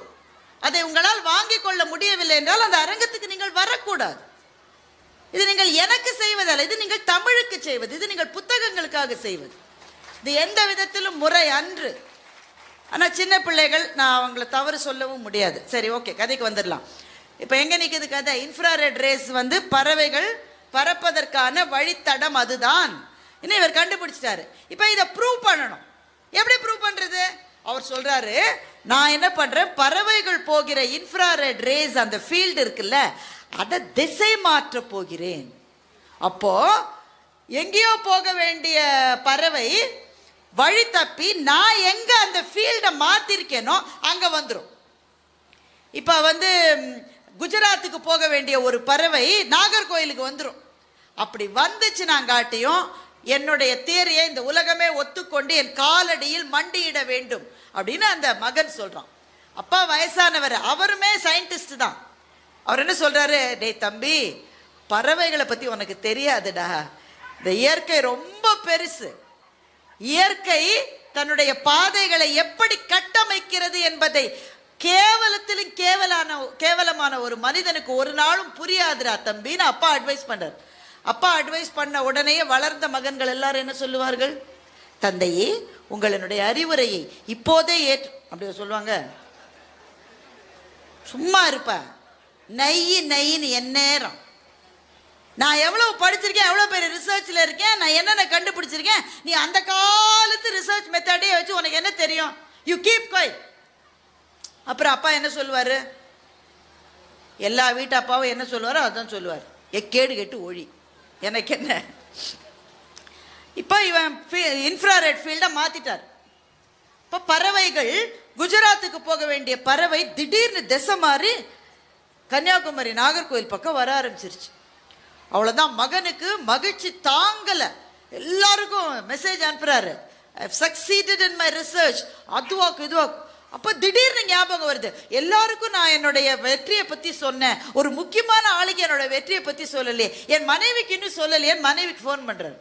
அதை உங்களால் வாங்கிக் கொள்ள முடியவில்லை என்றால் அந்த அரங்கத்துக்கு நீங்கள் வரக்கூடாது. இது நீங்கள் எனக்கு செய்வதல்ல, இது நீங்கள் தமிழுக்கு செய்வது, இது நீங்கள் புத்தகங்களுக்காக செய்வது. இது எந்த விதத்திலும் முறை அன்று. ஆனால் சின்ன பிள்ளைகள், நான் அவங்கள தவறு சொல்லவும் முடியாது. சரி ஓகே, கதைக்கு வந்துடலாம். இப்போ எங்கே நிற்குது கதை? இன்ஃப்ராரெட் ரேஸ் வந்து பறவைகள் பறப்பதற்கான வழித்தடம் அதுதான். இன்னும் இவர் கண்டுபிடிச்சிட்டாரு. இப்போ இதை ப்ரூவ் பண்ணணும். எப்படி ப்ரூவ் பண்ணுறது? அவர் சொல்கிறாரு, நான் என்ன பண்ணுறேன், பறவைகள் போகிற இன்ஃப்ராரெட் ரேஸ் அந்த ஃபீல்டு இருக்குல்ல, அதை திசை மாற்ற போகிறேன். அப்போ எங்கேயோ போக வேண்டிய பறவை வழி தப்பி நான் எங்க அந்த ஃபீல்டை மாத்திருக்கேனோ அங்க வந்துடும். இப்ப வந்து குஜராத்துக்கு போக வேண்டிய ஒரு பறவை நாகர்கோயிலுக்கு வந்துடும். அப்படி வந்துச்சு நான் காட்டியும் என்னுடைய தியரியை இந்த உலகமே ஒத்துக்கொண்டு என் காலடியில் மண்டியிட வேண்டும் அப்படின்னு அந்த மகன் சொல்றான். அப்பா வயசானவர், அவருமே சயின்டிஸ்ட் தான். அவர் என்ன சொல்றாரு, டேய் தம்பி, பறவைகளை பத்தி உனக்கு தெரியாதுடா, இந்த இயற்கை ரொம்ப பெருசு, இயற்கை தன்னுடைய பாதைகளை எப்படி கட்டமைக்கிறது என்பதை கேவலத்திலும் கேவலமான ஒரு மனிதனுக்கு ஒரு நாளும் புரியாதுடா தம்பின்னு அப்பா அட்வைஸ் பண்றார். அப்பா அட்வைஸ் பண்ண உடனே வளர்ந்த மகன்கள் எல்லாரும் என்ன சொல்லுவார்கள், தந்தையே உங்களுடைய அறிவுரையை இப்போதே அப்படி சொல்லுவாங்க. சும்மா இருப்ப நையின்னு என் நேரம். நான் எவ்வளோ படிச்சிருக்கேன், எவ்வளோ பேர் ரிசர்ச்சில் இருக்கேன், நான் என்னென்ன கண்டுபிடிச்சிருக்கேன். நீ அந்த காலத்து ரிசர்ச் மெத்தடே வச்சு உனக்கு என்ன தெரியும்? You keep quiet. அப்புறம் அப்பா என்ன சொல்லுவார்? எல்லா வீட்டு அப்பாவும் என்ன சொல்லுவாரோ அதுதான் சொல்லுவார், கேடு கெட்டு ஒழி. எனக்கு என்ன? இப்போ இவன் இன்ஃப்ராரெட் ஃபீல்டை மாற்றிட்டார். இப்போ பறவைகள், குஜராத்துக்கு போக வேண்டிய பறவை திடீர்னு திசை மாறி கன்னியாகுமரி நாகர்கோவில் பக்கம் வர ஆரம்பிச்சிருச்சு. அவ்வளோதான், மகனுக்கு மகிழ்ச்சி தாங்கலை. எல்லாருக்கும் மெசேஜ் அனுப்புறாரு, I have succeeded in my research, அதுவாக்கு இதுவாக்கு. அப்போ திடீர்னு ஞாபகம் வருது, எல்லாருக்கும் நான் என்னுடைய வெற்றியை பற்றி சொன்னேன், ஒரு முக்கியமான ஆளுக்கு என்னோட வெற்றியை பற்றி சொல்லலையே, என் மனைவிக்கு இன்னும் சொல்லலையே. என் மனைவிக்கு ஃபோன் பண்ணுறாரு.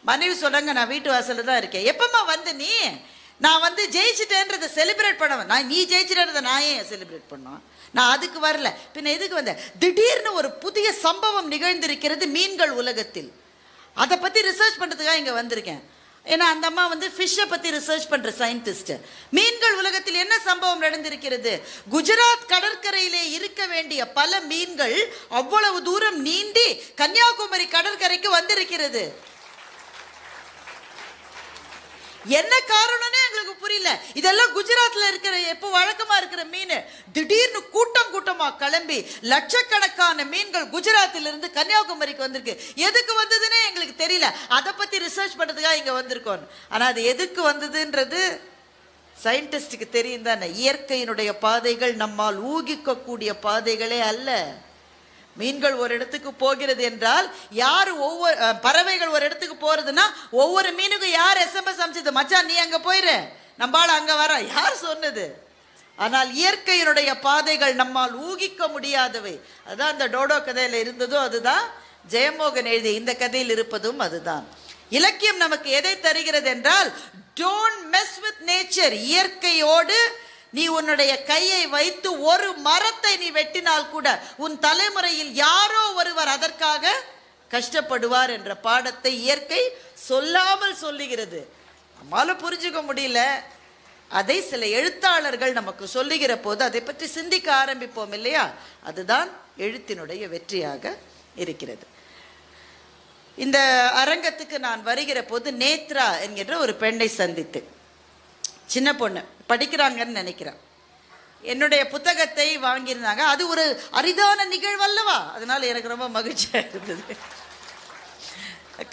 மனைவி சொல்கிறாங்க, நான் வீட்டு வாசலில் தான் இருக்கேன். எப்பம்மா வந்து நீ? நான் வந்து ஜெயிச்சிட்டேன்றதை செலிப்ரேட் பண்ணவன். நான் நீ ஜெயிச்சிட்டேன்றதை நான் ஏன் செலிப்ரேட் பண்ணோம்? நான் அதுக்கு வரல, பின்ன எதுக்கு வந்தேன்? திடீர்னு ஒரு புதிய சம்பவம் நிகழ்ந்திருக்கிறது மீன்கள் உலகத்தில், அதை பற்றி ரிசர்ச் பண்ணுறதுக்காக இங்கே வந்திருக்கேன். ஏன்னா அந்த அம்மா வந்து ஃபிஷ்ஷை பற்றி ரிசர்ச் பண்ணுற சயின்டிஸ்ட். மீன்கள் உலகத்தில் என்ன சம்பவம் நடந்திருக்கிறது? குஜராத் கடற்கரையிலே இருக்க வேண்டிய பல மீன்கள் அவ்வளவு தூரம் நீந்தி கன்னியாகுமரி கடற்கரைக்கு வந்திருக்கிறது. என்ன காரணம்னே எங்களுக்கு புரியல. இதெல்லாம் குஜராத்ல இருக்கிற எப்போ வழக்கமா இருக்கிற மீன் திடீர்னு கூட்டமா கிளம்பி லட்சக்கணக்கான மீன்கள் குஜராத்திலிருந்து கன்னியாகுமரிக்கு வந்திருக்கு. எதுக்கு வந்ததுன்னே எங்களுக்கு தெரியல. அதை பத்தி ரிசர்ச் பண்றதுக்காக இங்க வந்திருக்கோம். ஆனா அது எதுக்கு வந்ததுன்றது சயின்டிஸ்டுக்கு தெரியும் தானே. இயற்கையினுடைய பாதைகள் நம்மால் ஊகிக்க கூடிய பாதைகளே அல்ல. மீன்கள் ஒரு இடத்துக்கு போகிறது என்றால் யார், ஒவ்வொரு பறவைகள் ஒரு இடத்துக்கு போறதுன்னா ஒவ்வொரு மீனுக்கும் யார் எஸ்எம்எஸ் அனுப்பிச்சது, மச்சான் நீ அங்க போயிரு, நம்மால அங்க வர, யார் சொன்னது? ஆனால் இயற்கையினுடைய பாதைகள் நம்மால் ஊகிக்க முடியாதவை. அதான் அந்த டோடோ கதையில இருந்ததும் அதுதான், ஜெயமோகன் எழுதிய இந்த கதையில் இருப்பதும் அதுதான். இலக்கியம் நமக்கு எதை தருகிறது என்றால், டோன்ட் மெஸ் வித் நேச்சர். இயற்கையோடு நீ உன்னுடைய கையை வைத்து ஒரு மரத்தை நீ வெட்டினால் கூட உன் தலைமுறையில் யாரோ ஒருவர் அதற்காக கஷ்டப்படுவார் என்ற பாடத்தை இயற்கை சொல்லாமல் சொல்லுகிறது. நம்மால புரிஞ்சுக்க முடியல. அதை சில எழுத்தாளர்கள் நமக்கு சொல்லுகிற போது அதை பற்றி சிந்திக்க ஆரம்பிப்போம் இல்லையா? அதுதான் எழுத்தினுடைய வெற்றியாக இருக்கிறது. இந்த அரங்கத்துக்கு நான் வருகிற போது நேத்ரா என்கின்ற ஒரு பெண்ணை சந்தித்து, சின்ன பொண்ணு, படிக்கிறாங்கன்னு நினைக்கிறேன், என்னுடைய புத்தகத்தை வாங்கியிருந்தாங்க. அது ஒரு அரிதான நிகழ்வு அல்லவா, அதனால எனக்கு ரொம்ப மகிழ்ச்சியாக இருந்தது.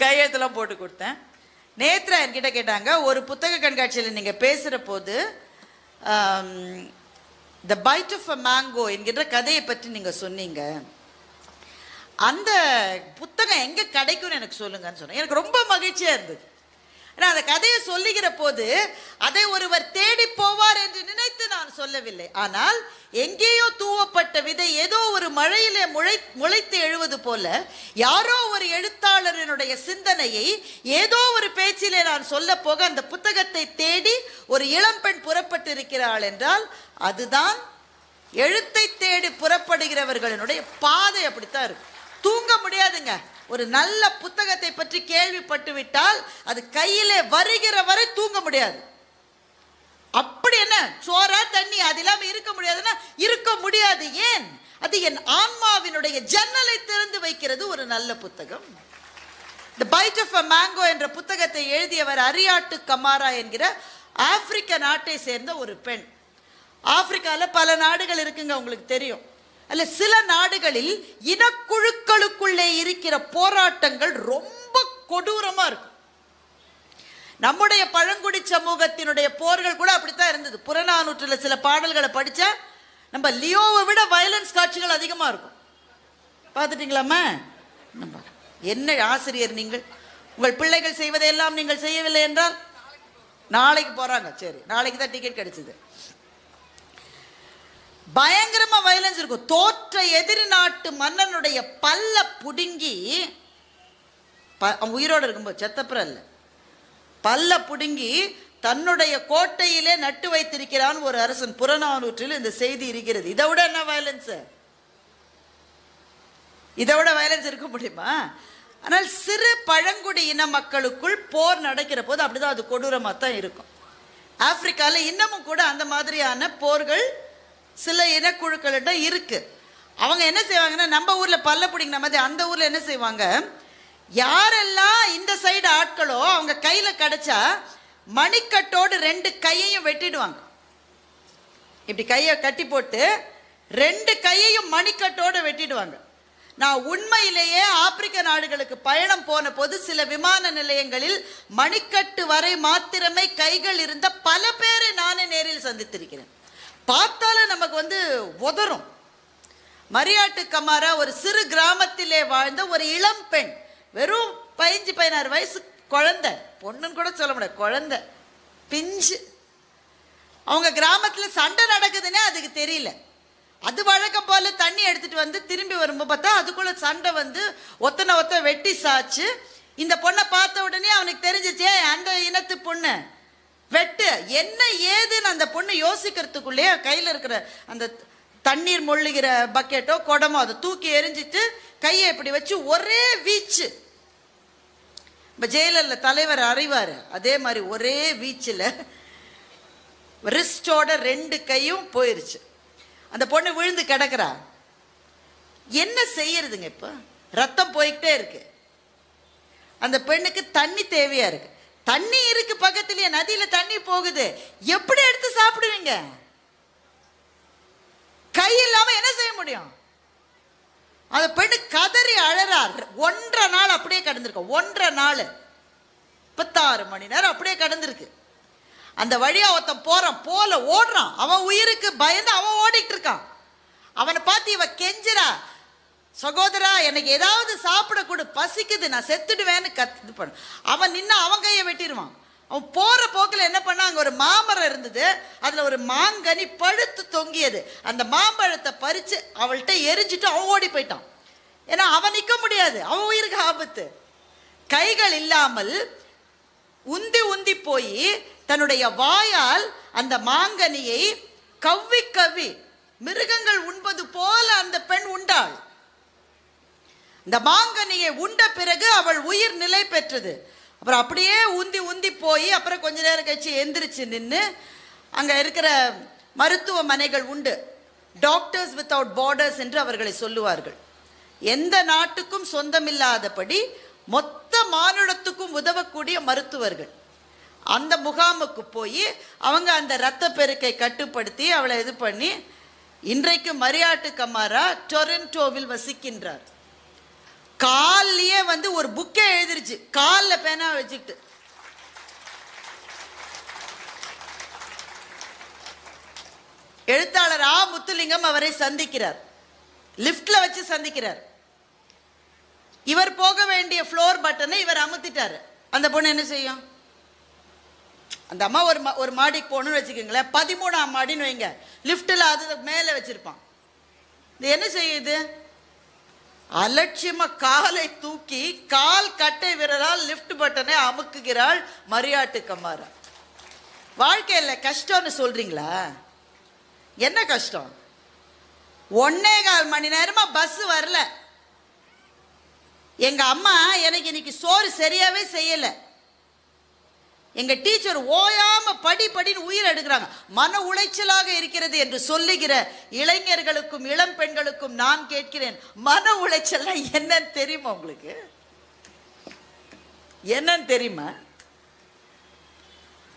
கையெழுத்தெல்லாம் போட்டு கொடுத்தேன். நேத்ரா என்கிட்ட கேட்டாங்க, ஒரு புத்தக கண்காட்சியில் நீங்கள் பேசுகிற போது த பைட் ஆஃப் அ மேங்கோ என்கின்ற கதையை பற்றி நீங்கள் சொன்னீங்க, அந்த புத்தகம் எங்கே கிடைக்கும்னு எனக்கு சொல்லுங்கன்னு சொன்னேன். எனக்கு ரொம்ப மகிழ்ச்சியாக இருந்தது. ஆனால் அந்த கதையை சொல்லுகிற போது அதை ஒருவர் தேடி போவார் என்று நினைத்து நான் சொல்லவில்லை. ஆனால் எங்கேயோ தூவப்பட்ட விதை ஏதோ ஒரு மழையிலே முளைத்து எழுவது போல யாரோ ஒரு எழுத்தாளரினுடைய சிந்தனையை ஏதோ ஒரு பேச்சிலே நான் சொல்ல போக அந்த புத்தகத்தை தேடி ஒரு இளம்பெண் புறப்பட்டு இருக்கிறாள் என்றால் அதுதான் எழுத்தை தேடி புறப்படுகிறவர்களினுடைய பாதை. அப்படித்தான் இருக்கு. தூங்க முடியாதுங்க. ஒரு நல்ல புத்தகத்தை பற்றி கேள்விப்பட்டு விட்டால் அது கையிலே வருகிற வரை தூங்க முடியாது. அப்படி என்ன சோறா தண்ணி அது இல்லாம இருக்க முடியாதுன்னா இருக்க முடியாது. ஏன்? அது என் ஆன்மாவினுடைய ஜன்னலை திறந்து வைக்கிறது ஒரு நல்ல புத்தகம். தி பைட் ஆஃப் அ மேங்கோ என்ற புத்தகத்தை எழுதியவர் அரியாட்டு கமாரா என்கிற ஆப்பிரிக்க நாட்டை சேர்ந்த ஒரு பெண். ஆப்பிரிக்கால பல நாடுகள் இருக்குங்க, உங்களுக்கு தெரியும். அல்ல, சில நாடுகளில் இனக்குழுக்களுக்குள்ளே இருக்கிற போராட்டங்கள் ரொம்ப கொடூரமா இருக்கும். நம்முடைய பழங்குடி சமூகத்தினுடைய போர்கள் கூட அப்படித்தான் இருந்தது. புறநானூற்றில் சில பாடல்களை படிச்சா நம்ம லியோவை விட வயலன்ஸ் காட்சிகள் அதிகமா இருக்கும். பார்த்துட்டீங்களாமா? என்ன ஆசிரியர் நீங்கள்? உங்கள் பிள்ளைகள் செய்வதையெல்லாம் நீங்கள் செய்யவில்லை என்றால் நாளைக்கு போறாங்க. சரி, நாளைக்கு தான் டிக்கெட் கிடைச்சது. பயங்கரமா வயலன்ஸ் இருக்கும். தோற்ற எதிரி நாட்டு மன்னனுடைய பல்ல புடுங்கி, உயிரோடு இருக்கும்போது செத்தப்புற இல்ல, பல்ல புடுங்கி தன்னுடைய கோட்டையிலே நட்டு வைத்திருக்கிறான் ஒரு அரசன். புறநானூற்றில் இந்த செய்தி இருக்கிறது. இதை விட என்ன வயலன்ஸ்? இதை விட வயலன்ஸ் இருக்க முடியுமா? ஆனால் சிறு பழங்குடி இன மக்களுக்குள் போர் நடக்கிற போது அப்படிதான் அது கொடூரமா தான் இருக்கும். ஆப்பிரிக்கால இன்னமும் கூட அந்த மாதிரியான போர்கள் சில இனக்குழுக்கள்கிட்ட இருக்கு. அவங்க என்ன செய்வாங்கன்னா, நம்ம ஊர்ல பல்ல பிடிங்கின மாதிரி அந்த ஊர்ல என்ன செய்வாங்க, யாரெல்லாம் இந்த சைடு ஆட்களோ அவங்க கையில கிடைச்சா மணிக்கட்டோடு 2 கையையும் வெட்டிடுவாங்க. இப்படி கையை கட்டி போட்டு 2 கையையும் மணிக்கட்டோடு வெட்டிடுவாங்க. நான் உண்மையிலேயே ஆப்பிரிக்க நாடுகளுக்கு பயணம் போன போது சில விமான நிலையங்களில் மணிக்கட்டு வரை மாத்திரமே கைகள் இருந்த பல பேரை நானே நேரில் சந்தித்திருக்கிறேன். பார்த்தாலே நமக்கு உதறும். மரியாட்டு கமாரா ஒரு சிறு கிராமத்திலே வாழ்ந்த ஒரு இளம் பெண், வெறும் 15-16 வயசு குழந்தை, பொண்ணுன்னு கூட சொல்ல முடியாது, குழந்தை பிஞ்சு. அவங்க கிராமத்தில் சண்டை நடக்குதுன்னே அதுக்கு தெரியல. அது வழக்கம் போல தண்ணி எடுத்துட்டு வந்து திரும்பி வரும்போது பார்த்தா அதுக்குள்ள சண்டை ஒத்த வெட்டி சாச்சு. இந்த பொண்ணை பார்த்த உடனே அவனுக்கு தெரிஞ்சிச்சே அந்த இனத்து பொண்ணு வெட்டு என்ன ஏதுன்னு அந்த பொண்ணு யோசிக்கிறதுக்குள்ளே கையில் இருக்கிற அந்த தண்ணீர் மொழிகிற பக்கெட்டோ குடமோ அதை தூக்கி எரிஞ்சிட்டு கையை இப்படி வச்சு ஒரே வீச்சு. இப்போ ஜெயிலரில் தலைவர் அறிவார், அதே மாதிரி ஒரே வீச்சில் ரிஸ்டோட 2 கையும் போயிருச்சு. அந்த பொண்ணு விழுந்து கிடக்குறா. என்ன செய்யறதுங்க? இப்போ ரத்தம் போய்கிட்டே இருக்கு. அந்த பெண்ணுக்கு தண்ணி தேவையா இருக்கு. தண்ணி இருக்கு பக்கத்துலயே, நதியில தண்ணி போகுது. எப்படி எடுத்து சாப்பிடுவீங்க? கை இல்லாம என்ன செய்ய முடியும்? அந்த பெண்ணு கதறி அழறார். 1.5 நாள் அப்படியே கடந்திருக்கு. 1.5 நாள் 36 மணி நேரம் அப்படியே கடந்திருக்கு. அந்த வழியா ஒருத்தன் போல ஓடுறான். அவன் உயிருக்கு பயந்து அவன் ஓடிட்டு இருக்கான். அவனை பார்த்து இவ கெஞ்சிரா, சகோதரா எனக்கு ஏதாவது சாப்பிட கொடு, பசிக்குது, நான் செத்துடுவேன்னு இது பண்ண. அவன் நின்று அவன் கையை வெட்டிடுவான். அவன் போற போக்கில் என்ன பண்ணா, அங்கே ஒரு மாமரம் இருந்தது, அதுல ஒரு மாங்கனி பழுத்து தொங்கியது. அந்த மாம்பழத்தை பறிச்சு அவள்கிட்ட எரிஞ்சிட்டு அவன் ஓடி போயிட்டான். ஏன்னா அவன் நிற்க முடியாது, அவன் உயிருக்கு ஆபத்து. கைகள் இல்லாமல் உந்தி உந்தி போய் தன்னுடைய வாயால் அந்த மாங்கனியை கவ்வி கவ்வி மிருகங்கள் உண்பது போல அந்த பெண் உண்டாள். இந்த மாங்கனியை உண்ட பிறகு அவள் உயிர் நிலை பெற்றது. அப்புறம் அப்படியே உந்தி உந்தி போய் அப்புறம் கொஞ்ச நேரம் கழிச்சு எந்திரிச்சு நின்று அங்க இருக்கிற மருத்துவமனைகள் உண்டு, டாக்டர்ஸ் வித்தவுட் பார்டர்ஸ் என்று அவர்களை சொல்லுவார்கள். எந்த நாட்டுக்கும் சொந்தமில்லாதபடி மொத்த மானுடத்துக்கும் உதவக்கூடிய மருத்துவர்கள். அந்த முகாமுக்கு போய் அவங்க அந்த இரத்த பெருக்கை கட்டுப்படுத்தி அவளை இது பண்ணி இன்றைக்கு மரியாட்டு கமாரா டொரண்டோவில் வசிக்கின்றார். காலிலேயே ஒரு புக்கே எழுதிருச்சு, காலில் பேனா வச்சுக்கிட்டு. எழுத்தாளர் ஆ முத்துலிங்கம் அவரை சந்திக்கிறார், லிப்ட்ல வச்சு சந்திக்கிறார். இவர் போக வேண்டிய ஃப்ளோர் பட்டனை இவர் அமுத்திட்டாரு. அந்த பொண்ணு என்ன செய்யும்? அந்த அம்மா ஒரு மாடிக்கு போகணும்னு வச்சுக்கோங்களேன், 13ஆம் மாடின்னு வைங்க, லிப்டில் அது மேலே வச்சிருப்பான். இது என்ன செய்யுது? அலட்சியமா காலை தூக்கி கால் கட்டை விரலால் லிப்ட் பட்டனை அமுக்குகிறாள் மரியாட்டு கமாரா. வாழ்க்கையில் கஷ்டம்னு சொல்றீங்களா? என்ன கஷ்டம்? 1.25 மணி நேரமா பஸ் வரல. எங்க அம்மா எனக்கு இன்னைக்கு சோறு சரியாவே செய்யல. எங்க டீச்சர் ஓயாம படின்னு உயிர் எடுக்கிறாங்க. மன உளைச்சலாக இருக்கிறது என்று சொல்லுகிற இளைஞர்களுக்கும் இளம் பெண்களுக்கும் நான் கேட்கிறேன், மன உளைச்சல் என்னன்னு தெரியுமா உங்களுக்கு? என்னன்னு தெரியுமா?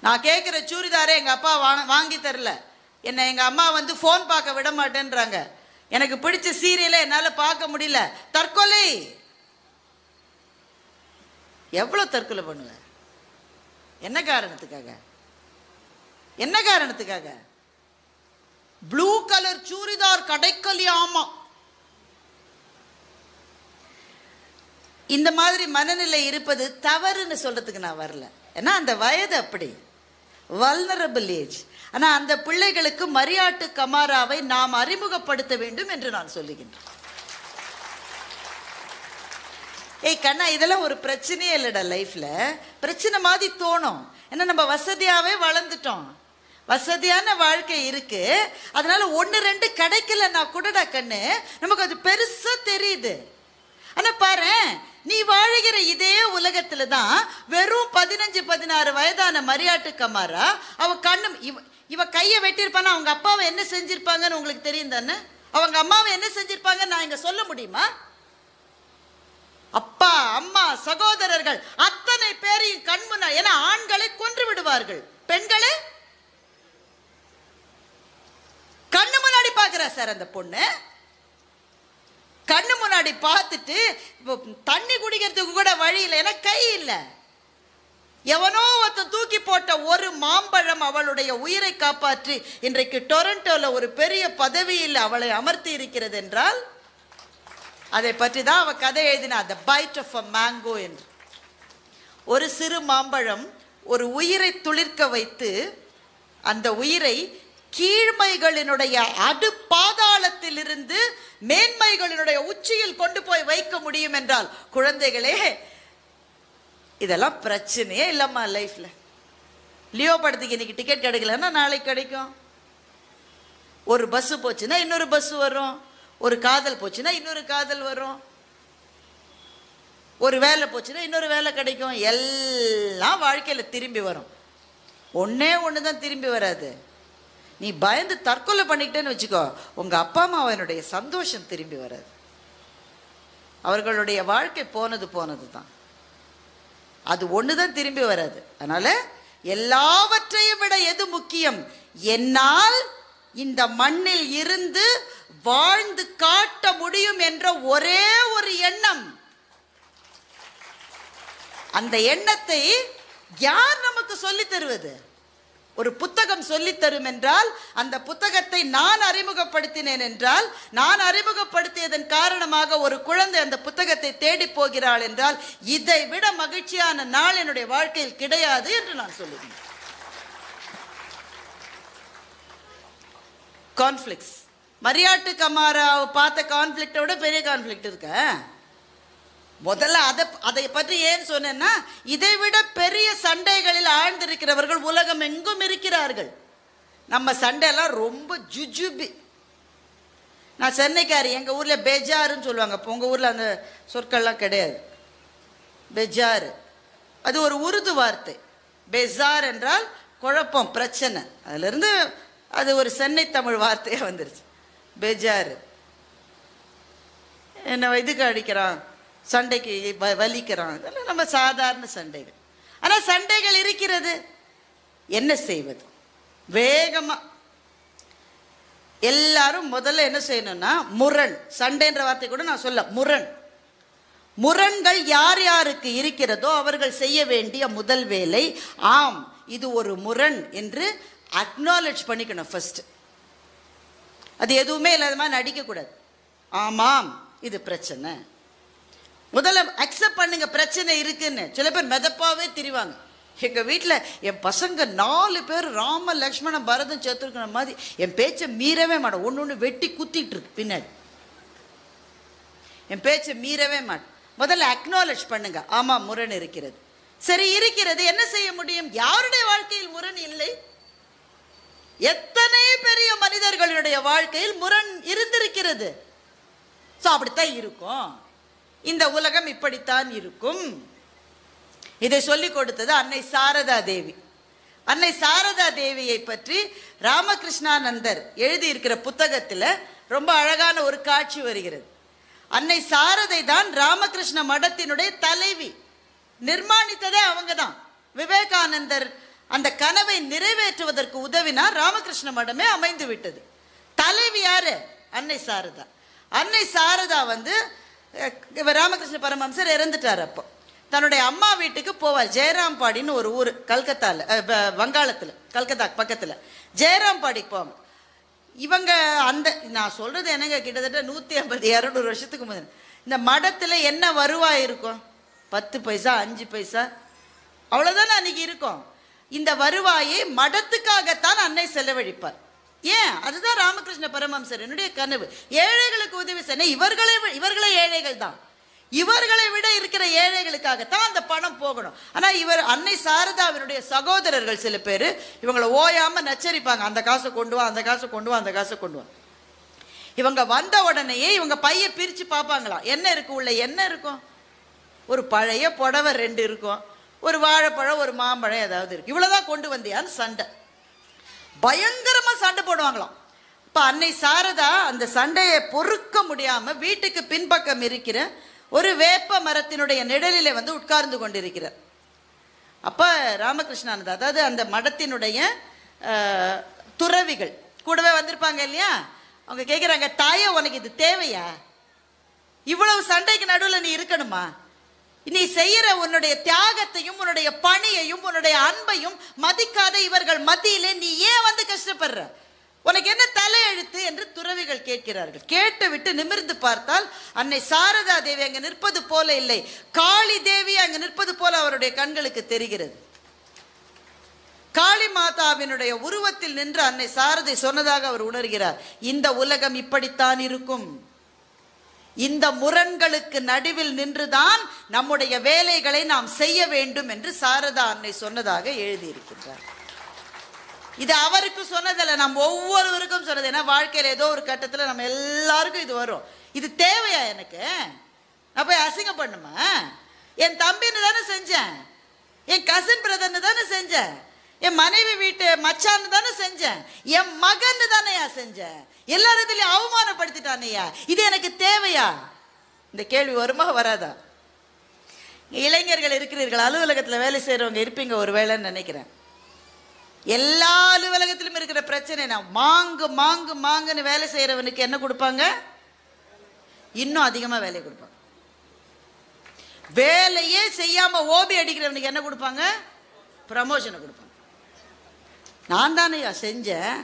நான் கேட்கிற சூரிதாரே எங்க அப்பா வாங்கி தரல. என்ன எங்க அம்மா போன் பார்க்க விட மாட்டேன்றாங்க. எனக்கு பிடிச்ச சீரியலை என்னால பார்க்க முடியல. தற்கொலை. எவ்வளவு தற்கொலை பண்ணுவ? என்ன காரணத்துக்காக? என்ன காரணத்துக்காக? ப்ளூ கலர் சூரிதார் கிடைக்கலையாமா. இந்த மாதிரி மனநிலை இருப்பது தவறுன்னு சொல்றதுக்கு நான் வரல. ஏன்னா அந்த வயது அப்படி வல்னரபிள் ஏஜ். ஆனா அந்த பிள்ளைகளுக்கு மரியாட்டு கமாராவை நாம் அறிமுகப்படுத்த வேண்டும் என்று நான் சொல்லுகின்றேன். ஏய் கண்ணா, இதெல்லாம் ஒரு பிரச்சனையே இல்லைடா. லைஃப்ல பிரச்சனை மாதிரி தோணும். ஏன்னா நம்ம வசதியாவே வளர்ந்துட்டோம், வசதியான வாழ்க்கை இருக்கு. அதனால 1-2 கிடைக்கலன்னா கூடடா கண்ணு நமக்கு அது பெருசா தெரியுது. ஆனா பாரு, நீ வாழுகிற இதே உலகத்துல தான் வெறும் 15-16 வயதான மரியாட்டு கமாரா அவ கண்ணு இவ கையை வெட்டியிருப்பானா அவங்க அப்பாவை என்ன செஞ்சிருப்பாங்கன்னு உங்களுக்கு தெரியும் தானே? அவங்க அம்மாவை என்ன செஞ்சிருப்பாங்க நான் இங்க சொல்ல முடியுமா? அப்பா அம்மா சகோதரர்கள் அத்தனை பேரையும் கண்முன்னா, ஏன்னா ஆண்களை கொன்று விடுவார்கள், பெண்களை கண்ணு முன்னாடி பாக்குறா சார். அந்த பொண்ணு கண்ணு முன்னாடி பார்த்துட்டு தண்ணி குடிக்கிறதுக்கு கூட வழி இல்லை, ஏன்னா கை இல்லை. எவனோ ஒருத்தன் தூக்கி போட்ட ஒரு மாம்பழம் அவளுடைய உயிரை காப்பாற்றி இன்றைக்கு டொரண்டோல ஒரு பெரிய பதவியில் அவளை அமர்த்தி இருக்கிறது என்றால் அதை பற்றி தான் அவ கதை எழுதினா, த பைட் ஆஃப் அ மேங்கோ என்று. ஒரு சிறு மாம்பழம் ஒரு உயிரை துளிர்க்க வைத்து அந்த உயிரை கீழ்மைகளினுடைய அடு பாதாளத்திலிருந்து மேன்மைகளினுடைய உச்சியில் கொண்டு போய் வைக்க முடியும் என்றால், குழந்தைகளே இதெல்லாம் பிரச்சனையே இல்லம்மா லைஃப்ல. லியோ படத்துக்கு இன்னைக்கு டிக்கெட் கிடைக்கலன்னா நாளைக்கு கிடைக்கும். ஒரு பஸ் போச்சுன்னா இன்னொரு பஸ் வரும், ஒரு காதல் போச்சுன்னா இன்னொரு காதல் வரும், ஒரு வேலை போச்சுன்னா இன்னொரு வேலை கிடைக்கும். எல்லாம் வாழ்க்கையில திரும்பி வரும். ஒன்னே ஒண்ணுதான் திரும்பி வராது. நீ பயந்து தற்கொலை பண்ணிக்கிட்டேன்னு வச்சுக்கோ, உங்க அப்பா அம்மாவனுடைய சந்தோஷம் திரும்பி வராது. அவர்களுடைய வாழ்க்கை போனது தான், அது ஒண்ணுதான் திரும்பி வராது. அதனால எல்லாவற்றையும் விட எது முக்கியம்? என்னால் இந்த மண்ணில் இருந்து வாழ்ந்து காட்ட முடியும் என்ற ஒரே ஒரு எண்ணம். அந்த எண்ணத்தை யார் நமக்கு சொல்லித் தருவது? ஒரு புத்தகம் சொல்லித் தரும் என்றால், அந்த புத்தகத்தை நான் அறிமுகப்படுத்தினேன் என்றால், நான் அறிமுகப்படுத்தியதன் காரணமாக ஒரு குழந்தை அந்த புத்தகத்தை தேடி போகிறாள் என்றால், இதை விட மகிழ்ச்சியான நாள் என்னுடைய வாழ்க்கையில் கிடையாது என்று நான் சொல்லுவேன். கான்ஃபிளிக்ஸ், மரியாட்டு கமாராவை பார்த்த கான்ஃபிளிக்டோட பெரிய கான்ஃபிளிக்ட் இருக்க. முதல்ல அதை பற்றி ஏன் சொன்னேன்னா, இதை விட பெரிய சண்டைகளில் ஆழ்ந்திருக்கிறவர்கள் உலகம் எங்கும் இருக்கிறார்கள். நம்ம சண்டையெல்லாம் ரொம்ப ஜுஜுபி. நான் சென்னைக்காரி, எங்க ஊர்ல பெஜாருன்னு சொல்லுவாங்க. உங்க ஊர்ல அந்த சொற்கள்லாம் கிடையாது. பெஜாரு அது ஒரு உருது வார்த்தை. பெஜார் என்றால் குழப்பம், பிரச்சனை. அதுல இருந்து அது ஒரு சென்னை தமிழ் வார்த்தையா வந்துருச்சு. பெஜாரு. என்ன இதுக்கு அடிக்கிறான், சண்டைக்கு வலிக்கிறான், இதெல்லாம் நம்ம சாதாரண சண்டைகள். ஆனா சண்டைகள் இருக்கிறது, என்ன செய்வது? வேகமா எல்லாரும் முதல்ல என்ன செய்யணும்னா, முரண். சண்டைன்ற வார்த்தை கூட நான் சொல்ல, முரண்கள் யார் யாருக்கு இருக்கிறதோ அவர்கள் செய்ய வேண்டிய முதல் வேலை, ஆம் இது ஒரு முரண் என்று அக்னாலேஜ் பண்ணிக்கணும் ஃபர்ஸ்ட். அது எதுவுமே இல்லாத மாதிரி நடிக்க கூடாது. ஆமாம் இது பிரச்சனை, முதல்ல அக்செப்ட் பண்ணுங்க பிரச்சனை இருக்குன்னு. சில பேர் மெதப்பாவே திரிவாங்க. எங்க வீட்டில் என் பசங்க 4 பேர் ராம லக்ஷ்மணன் பரதம் சேர்த்துருக்கிற மாதிரி என் பேச்சை மீறவே மாட்டேன். ஒன்று வெட்டி குத்திட்டு இருக்கு பின்னாடி. என் பேச்சை மீறவே மாட்டேன். முதல்ல அக்னாலேஜ் பண்ணுங்க, ஆமா முரண் இருக்கிறது. சரி இருக்கிறது, என்ன செய்ய முடியும்? யாருடைய வாழ்க்கையில் முரண் இல்லை? எத்தனை பெரிய மனிதர்களுடைய வாழ்க்கையில் முரண் இருந்திருக்கிறது. அப்படித்தான் இருக்கும், இந்த உலகம் இப்படித்தான் இருக்கும். இதை சொல்லிக் கொடுத்தது அன்னை சாரதா தேவி. அன்னை சாரதா தேவியை பற்றி ராமகிருஷ்ணானந்தர் எழுதியிருக்கிற புத்தகத்தில் ரொம்ப அழகான ஒரு காட்சி வருகிறது. அன்னை சாரதை தான் ராமகிருஷ்ண மடத்தினுடைய தலைவி. நிர்மாணித்ததே அவங்க தான். விவேகானந்தர் அந்த கனவை நிறைவேற்றுவதற்கு உதவினார். ராமகிருஷ்ண மடமே அமைந்து விட்டது. தலைவி யாரு? அன்னை சாரதா. அன்னை சாரதா ராமகிருஷ்ண பரமஹம்சர் இறந்துட்டார். அப்போ தன்னுடைய அம்மா வீட்டுக்கு போவார். ஜெயராம்பாடின்னு ஒரு ஊர் கல்கத்தால, வங்காளத்தில், கல்கத்தா பக்கத்தில் ஜெயராம்பாடிக்கு போவாங்க. இவங்க நான் சொல்றது என்னங்க, கிட்டத்தட்ட 150-200 வருஷத்துக்கு முதல் இந்த மடத்துல என்ன வருவாய் இருக்கும்? 10 பைசா 5 பைசா அவ்வளவுதான் அன்னைக்கு இருக்கும். இந்த வருவாயை மடத்துக்காகத்தான் அன்னை செலவழிப்பார். ஏன்? அதுதான் ராமகிருஷ்ண பரமஹம்சர் என்னுடைய கனவு. ஏழைகளுக்கு உதவி செய்ய. இவர்களே ஏழைகள் தான். இவர்களை விட இருக்கிற ஏழைகளுக்காகத்தான் அந்த பணம் போகணும். ஆனா இவர் அன்னை சாரதாவினுடைய சகோதரர்கள் சில பேர் இவங்களை ஓயாம நச்சரிப்பாங்க. அந்த காசை கொண்டு வா, அந்த காசை கொண்டு வா, அந்த காசை கொண்டு வா. இவங்க வந்த உடனேயே இவங்க பைய பிரிச்சு பார்ப்பாங்களாம். என்ன இருக்கு உள்ள? என்ன இருக்கும்? ஒரு பழைய புடவை 2 இருக்கும், ஒரு வாழைப்பழம், ஒரு மாம்பழம் ஏதாவது இருக்கு. இவ்வளவுதான் கொண்டு வந்தியான்னு சண்டை. பயங்கரமா சண்டை போடுவாங்களாம். இப்ப அன்னை சாரதா அந்த சண்டையை பொறுக்க முடியாம வீட்டுக்கு பின்பக்கம் இருக்கிற ஒரு வேப்ப மரத்தினுடைய நிழலிலே வந்து உட்கார்ந்து கொண்டிருக்கிறார். அப்ப ராமகிருஷ்ணானந்தா, அதாவது அந்த மடத்தினுடைய துறவிகள் கூடவே வந்திருப்பாங்க இல்லையா, அவங்க கேட்குறாங்க, தாயே உனக்கு இது தேவையா? இவ்வளவு சண்டைக்கு நடுவில் நீ இருக்கணுமா? நீ செய்யற உன்னுடைய தியாகத்தையும் உன்னுடைய பணியையும் உன்னுடைய அன்பையும் மதிக்காத இவர்கள் மத்தியிலே நீ ஏன் வந்து கஷ்டப்படுற? உனக்கு என்ன தலையெழுத்து என்று துறவிகள் கேட்கிறார்கள். கேட்டு விட்டு நிமிர்ந்து பார்த்தால் அன்னை சாரதா தேவி அங்கு நிற்பது போல இல்லை, காளி தேவி அங்கு நிற்பது போல அவருடைய கண்களுக்கு தெரிகிறது. காளி மாதாவினுடைய உருவத்தில் நின்று அன்னை சாரதை சொன்னதாக அவர் உணர்கிறார். இந்த உலகம் இப்படித்தான் இருக்கும், இந்த முரண்களுக்கு நடுவில் நின்றுதான் நம்முடைய வேலைகளை நாம் செய்ய வேண்டும் என்று சாரதா அன்னை சொன்னதாக எழுதியிருக்கின்றார். இது அவருக்கு சொன்னதில்லை, நம்ம ஒவ்வொருவருக்கும் சொன்னது. ஏன்னா வாழ்க்கையில் ஏதோ ஒரு கட்டத்தில் நம்ம எல்லாருக்கும் இது வரும். இது தேவையா எனக்கு? நான் போய் அசிங்கம் பண்ணுமா? என் தம்பின்னு தானே செஞ்சேன், என் கசின் பிரதர்னு தானே செஞ்சேன், என் மனைவி வீட்டு மச்சான்னு தானே செஞ்சேன், என் மகன்னு தானே செஞ்சேன், எல்லாரதுலயும் அவமானப்படுத்திட்டானையா, இது எனக்கு தேவையா? இந்த கேள்வி வருமா வராதா? இளைஞர்கள் இருக்கிறீர்கள், அலுவலகத்தில் வேலை செய்யறவங்க இருப்பீங்க ஒரு வேலைன்னு நினைக்கிறேன். எல்லா அலுவலகத்திலும் இருக்கிற பிரச்சனை, மாங்கு மாங்கு மாங்குன்னு வேலை செய்யறவனுக்கு என்ன கொடுப்பாங்க? இன்னும் அதிகமா வேலை கொடுப்பாங்க. வேலையே செய்யாம ஓபி அடிக்கிறவனுக்கு என்ன கொடுப்பாங்க? ப்ரமோஷனை கொடுப்பாங்க. நான் தானேயா செஞ்சேன்,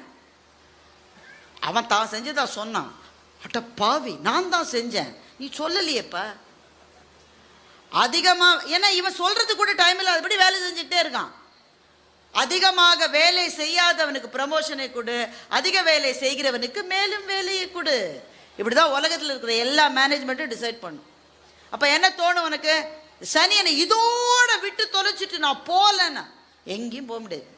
அவன் தான் செஞ்சதான் சொன்னான், அட்ட பாவி நான் தான் செஞ்சேன், நீ சொல்லலையேப்பா. அதிகமா, ஏன்னா இவன் சொல்றது கூட டைம் இல்லை, அதுபடி வேலை செஞ்சுட்டே இருக்கான். அதிகமாக வேலை செய்யாதவனுக்கு ப்ரமோஷனை கொடு, அதிக வேலை செய்கிறவனுக்கு மேலும் வேலையை கொடு. இப்படிதான் உலகத்தில் இருக்கிற எல்லா மேனேஜ்மெண்ட்டும் டிசைட் பண்ணும். அப்ப என்ன தோணும் உனக்கு? சனி என்னை இதோட விட்டு தொலைச்சிட்டு நான் போலன்னா எங்கேயும் போக முடியாது.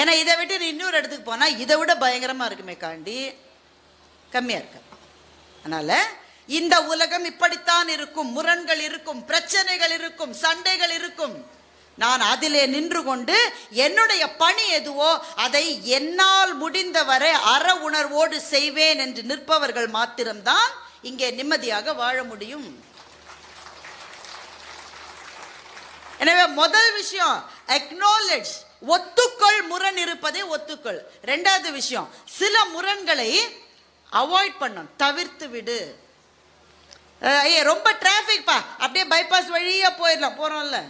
ஏன்னா இதை விட்டு நீ இன்னொரு இடத்துக்கு போனா இதை விட பயங்கரமா இருக்குமே காண்டி கம்மியா இருக்க. அதனால இந்த உலகம் இப்படித்தான் இருக்கும், முரண்கள் இருக்கும், பிரச்சனைகள் இருக்கும், சண்டைகள் இருக்கும். நான் அதிலே நின்று கொண்டு என்னுடைய பணி எதுவோ அதை என்னால் முடிந்தவரை அற உணர்வோடு செய்வேன் என்று நிற்பவர்கள் மாத்திரம்தான் இங்கே நிம்மதியாக வாழ முடியும். எனவே முதல் விஷயம் அக்னாலெட்ஜ், ஒத்துக்கள், முரண் இருப்பதை ஒத்துக்கள். இரண்டாவது விஷயம், சில முரண்களை அவாய்ட் பண்ணும், தவிர்த்து விடு. ரொம்ப டிராபிக் பா, அப்படியே பைபாஸ் வழியா போயிடலாம், போறோம்ல.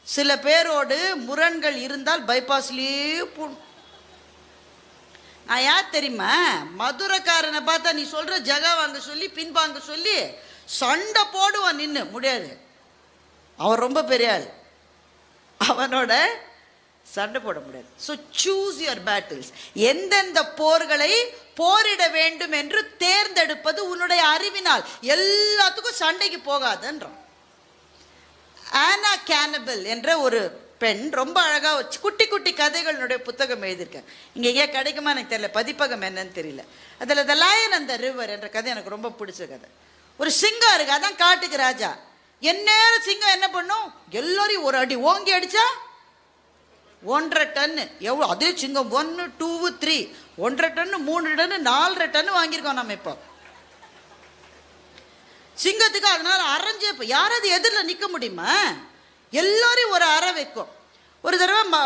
சில பேரோடு முரண்கள் இருந்தால் பைபாஸ்லயே போகணும். நான் யார் தெரியுமா? மதுரைக்காரனை பார்த்தா நீ சொல்ற ஜகா வாங்க சொல்லி பின்பாங்க சொல்லி சண்டை போடுவான், நின்று முடியாது. அவன் ரொம்ப பெரிய ஆள், அவனோட சண்டை போட முடியாது. So choose your battles. எந்தெந்த போர்களை போரிட வேண்டும் என்று தேர்ந்தெடுப்பது உன்னுடைய அறிவினால். எல்லாத்துக்கும் சண்டைக்கு போகாதுன்றான். ஆனா கேனபிள் என்ற ஒரு பெண் ரொம்ப அழகா குட்டி குட்டி கதைகளுடைய புத்தகம் எழுதியிருக்கேன். இங்க எங்கேயா கிடைக்குமா எனக்கு தெரியல, பதிப்பகம் என்னன்னு தெரியல. அதுல த லயன் அண்ட் த ரிவர் என்ற கதை எனக்கு ரொம்ப பிடிச்ச கதை. ஒரு சிங்கம் இருக்கு, அதான் காட்டுக்கு ராஜா. எந்நேரம் சிங்கம் என்ன பண்ணும்? எல்லாரையும் ஒரு அடி ஓங்கி அடிச்சா 1.5 டன்னு. எவ்வளோ? அதே சிங்கம் 1, 2, 3 1.5 டன்னு 3 டன்னு 4.5 டன்னு வாங்கியிருக்கோம் நம்ம. இப்போ சிங்கத்துக்கு அதனால அரைஞ்சே, இப்போ யாராவது எதிரில் நிற்க முடியுமா? எல்லாரையும் ஒரு அறை வைக்கும். ஒரு தடவை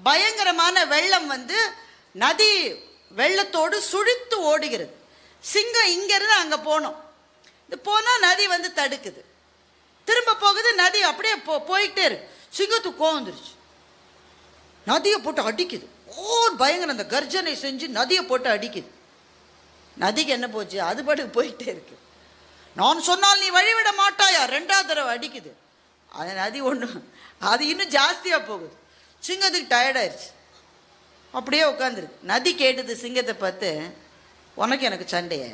பயங்கரமான வெள்ளம் வந்து நதி வெள்ளத்தோடு சுழித்து ஓடுகிறது. சிங்கம் இங்கிருந்து அங்கே போனோம். இது போனால் நதி வந்து தடுக்குது, திரும்ப போகுது, நதி அப்படியே போய்கிட்டே இருக்கு. சிங்கத்துக்கு கோவம் வந்துருச்சு, நதியை போட்டு அடிக்குது. பயங்கர அந்த கர்ஜனை செஞ்சு நதியை போட்டு அடிக்குது. நதிக்கு என்ன போச்சு? அது பாட்டுக்கு போயிட்டே இருக்கு. நான் சொன்னால் நீ வழிவிட மாட்டாயா? 2வது தடவை அடிக்குது. அது நதி ஒன்று, அது இன்னும் ஜாஸ்தியாக போகுது. சிங்கத்துக்கு டயர்டாயிருச்சு, அப்படியே உட்காந்துருக்கு. நதி கேட்டுது சிங்கத்தை பார்த்து, உனக்கு எனக்கு சண்டையா?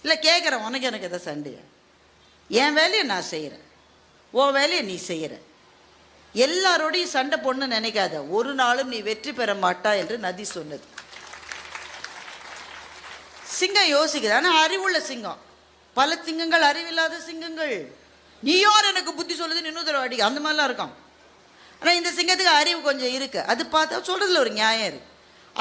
இல்லை கேட்குறேன், உனக்கு எனக்கு எதாவது சண்டையா? என் வேலையை நான் செய்கிறேன், உன் வேலையை நீ செய்கிற, எல்லாரோடையும் சண்டை போடணும்னு நினைக்காத, ஒரு நாளும் நீ வெற்றி பெற மாட்டா என்று நதி சொன்னது. சிங்கம் யோசிக்குது, ஆனால் அறிவுள்ள சிங்கம். பல சிங்கங்கள் அறிவில்லாத சிங்கங்கள். நீ யார் எனக்கு புத்தி சொல்லுதுன்னு இன்னொரு அடி, அந்த மாதிரிலாம் இருக்கான். ஆனால் இந்த சிங்கத்துக்கு அறிவு கொஞ்சம் இருக்கு, அது பார்த்தா சொல்றதுல ஒரு நியாயம் இருக்கு,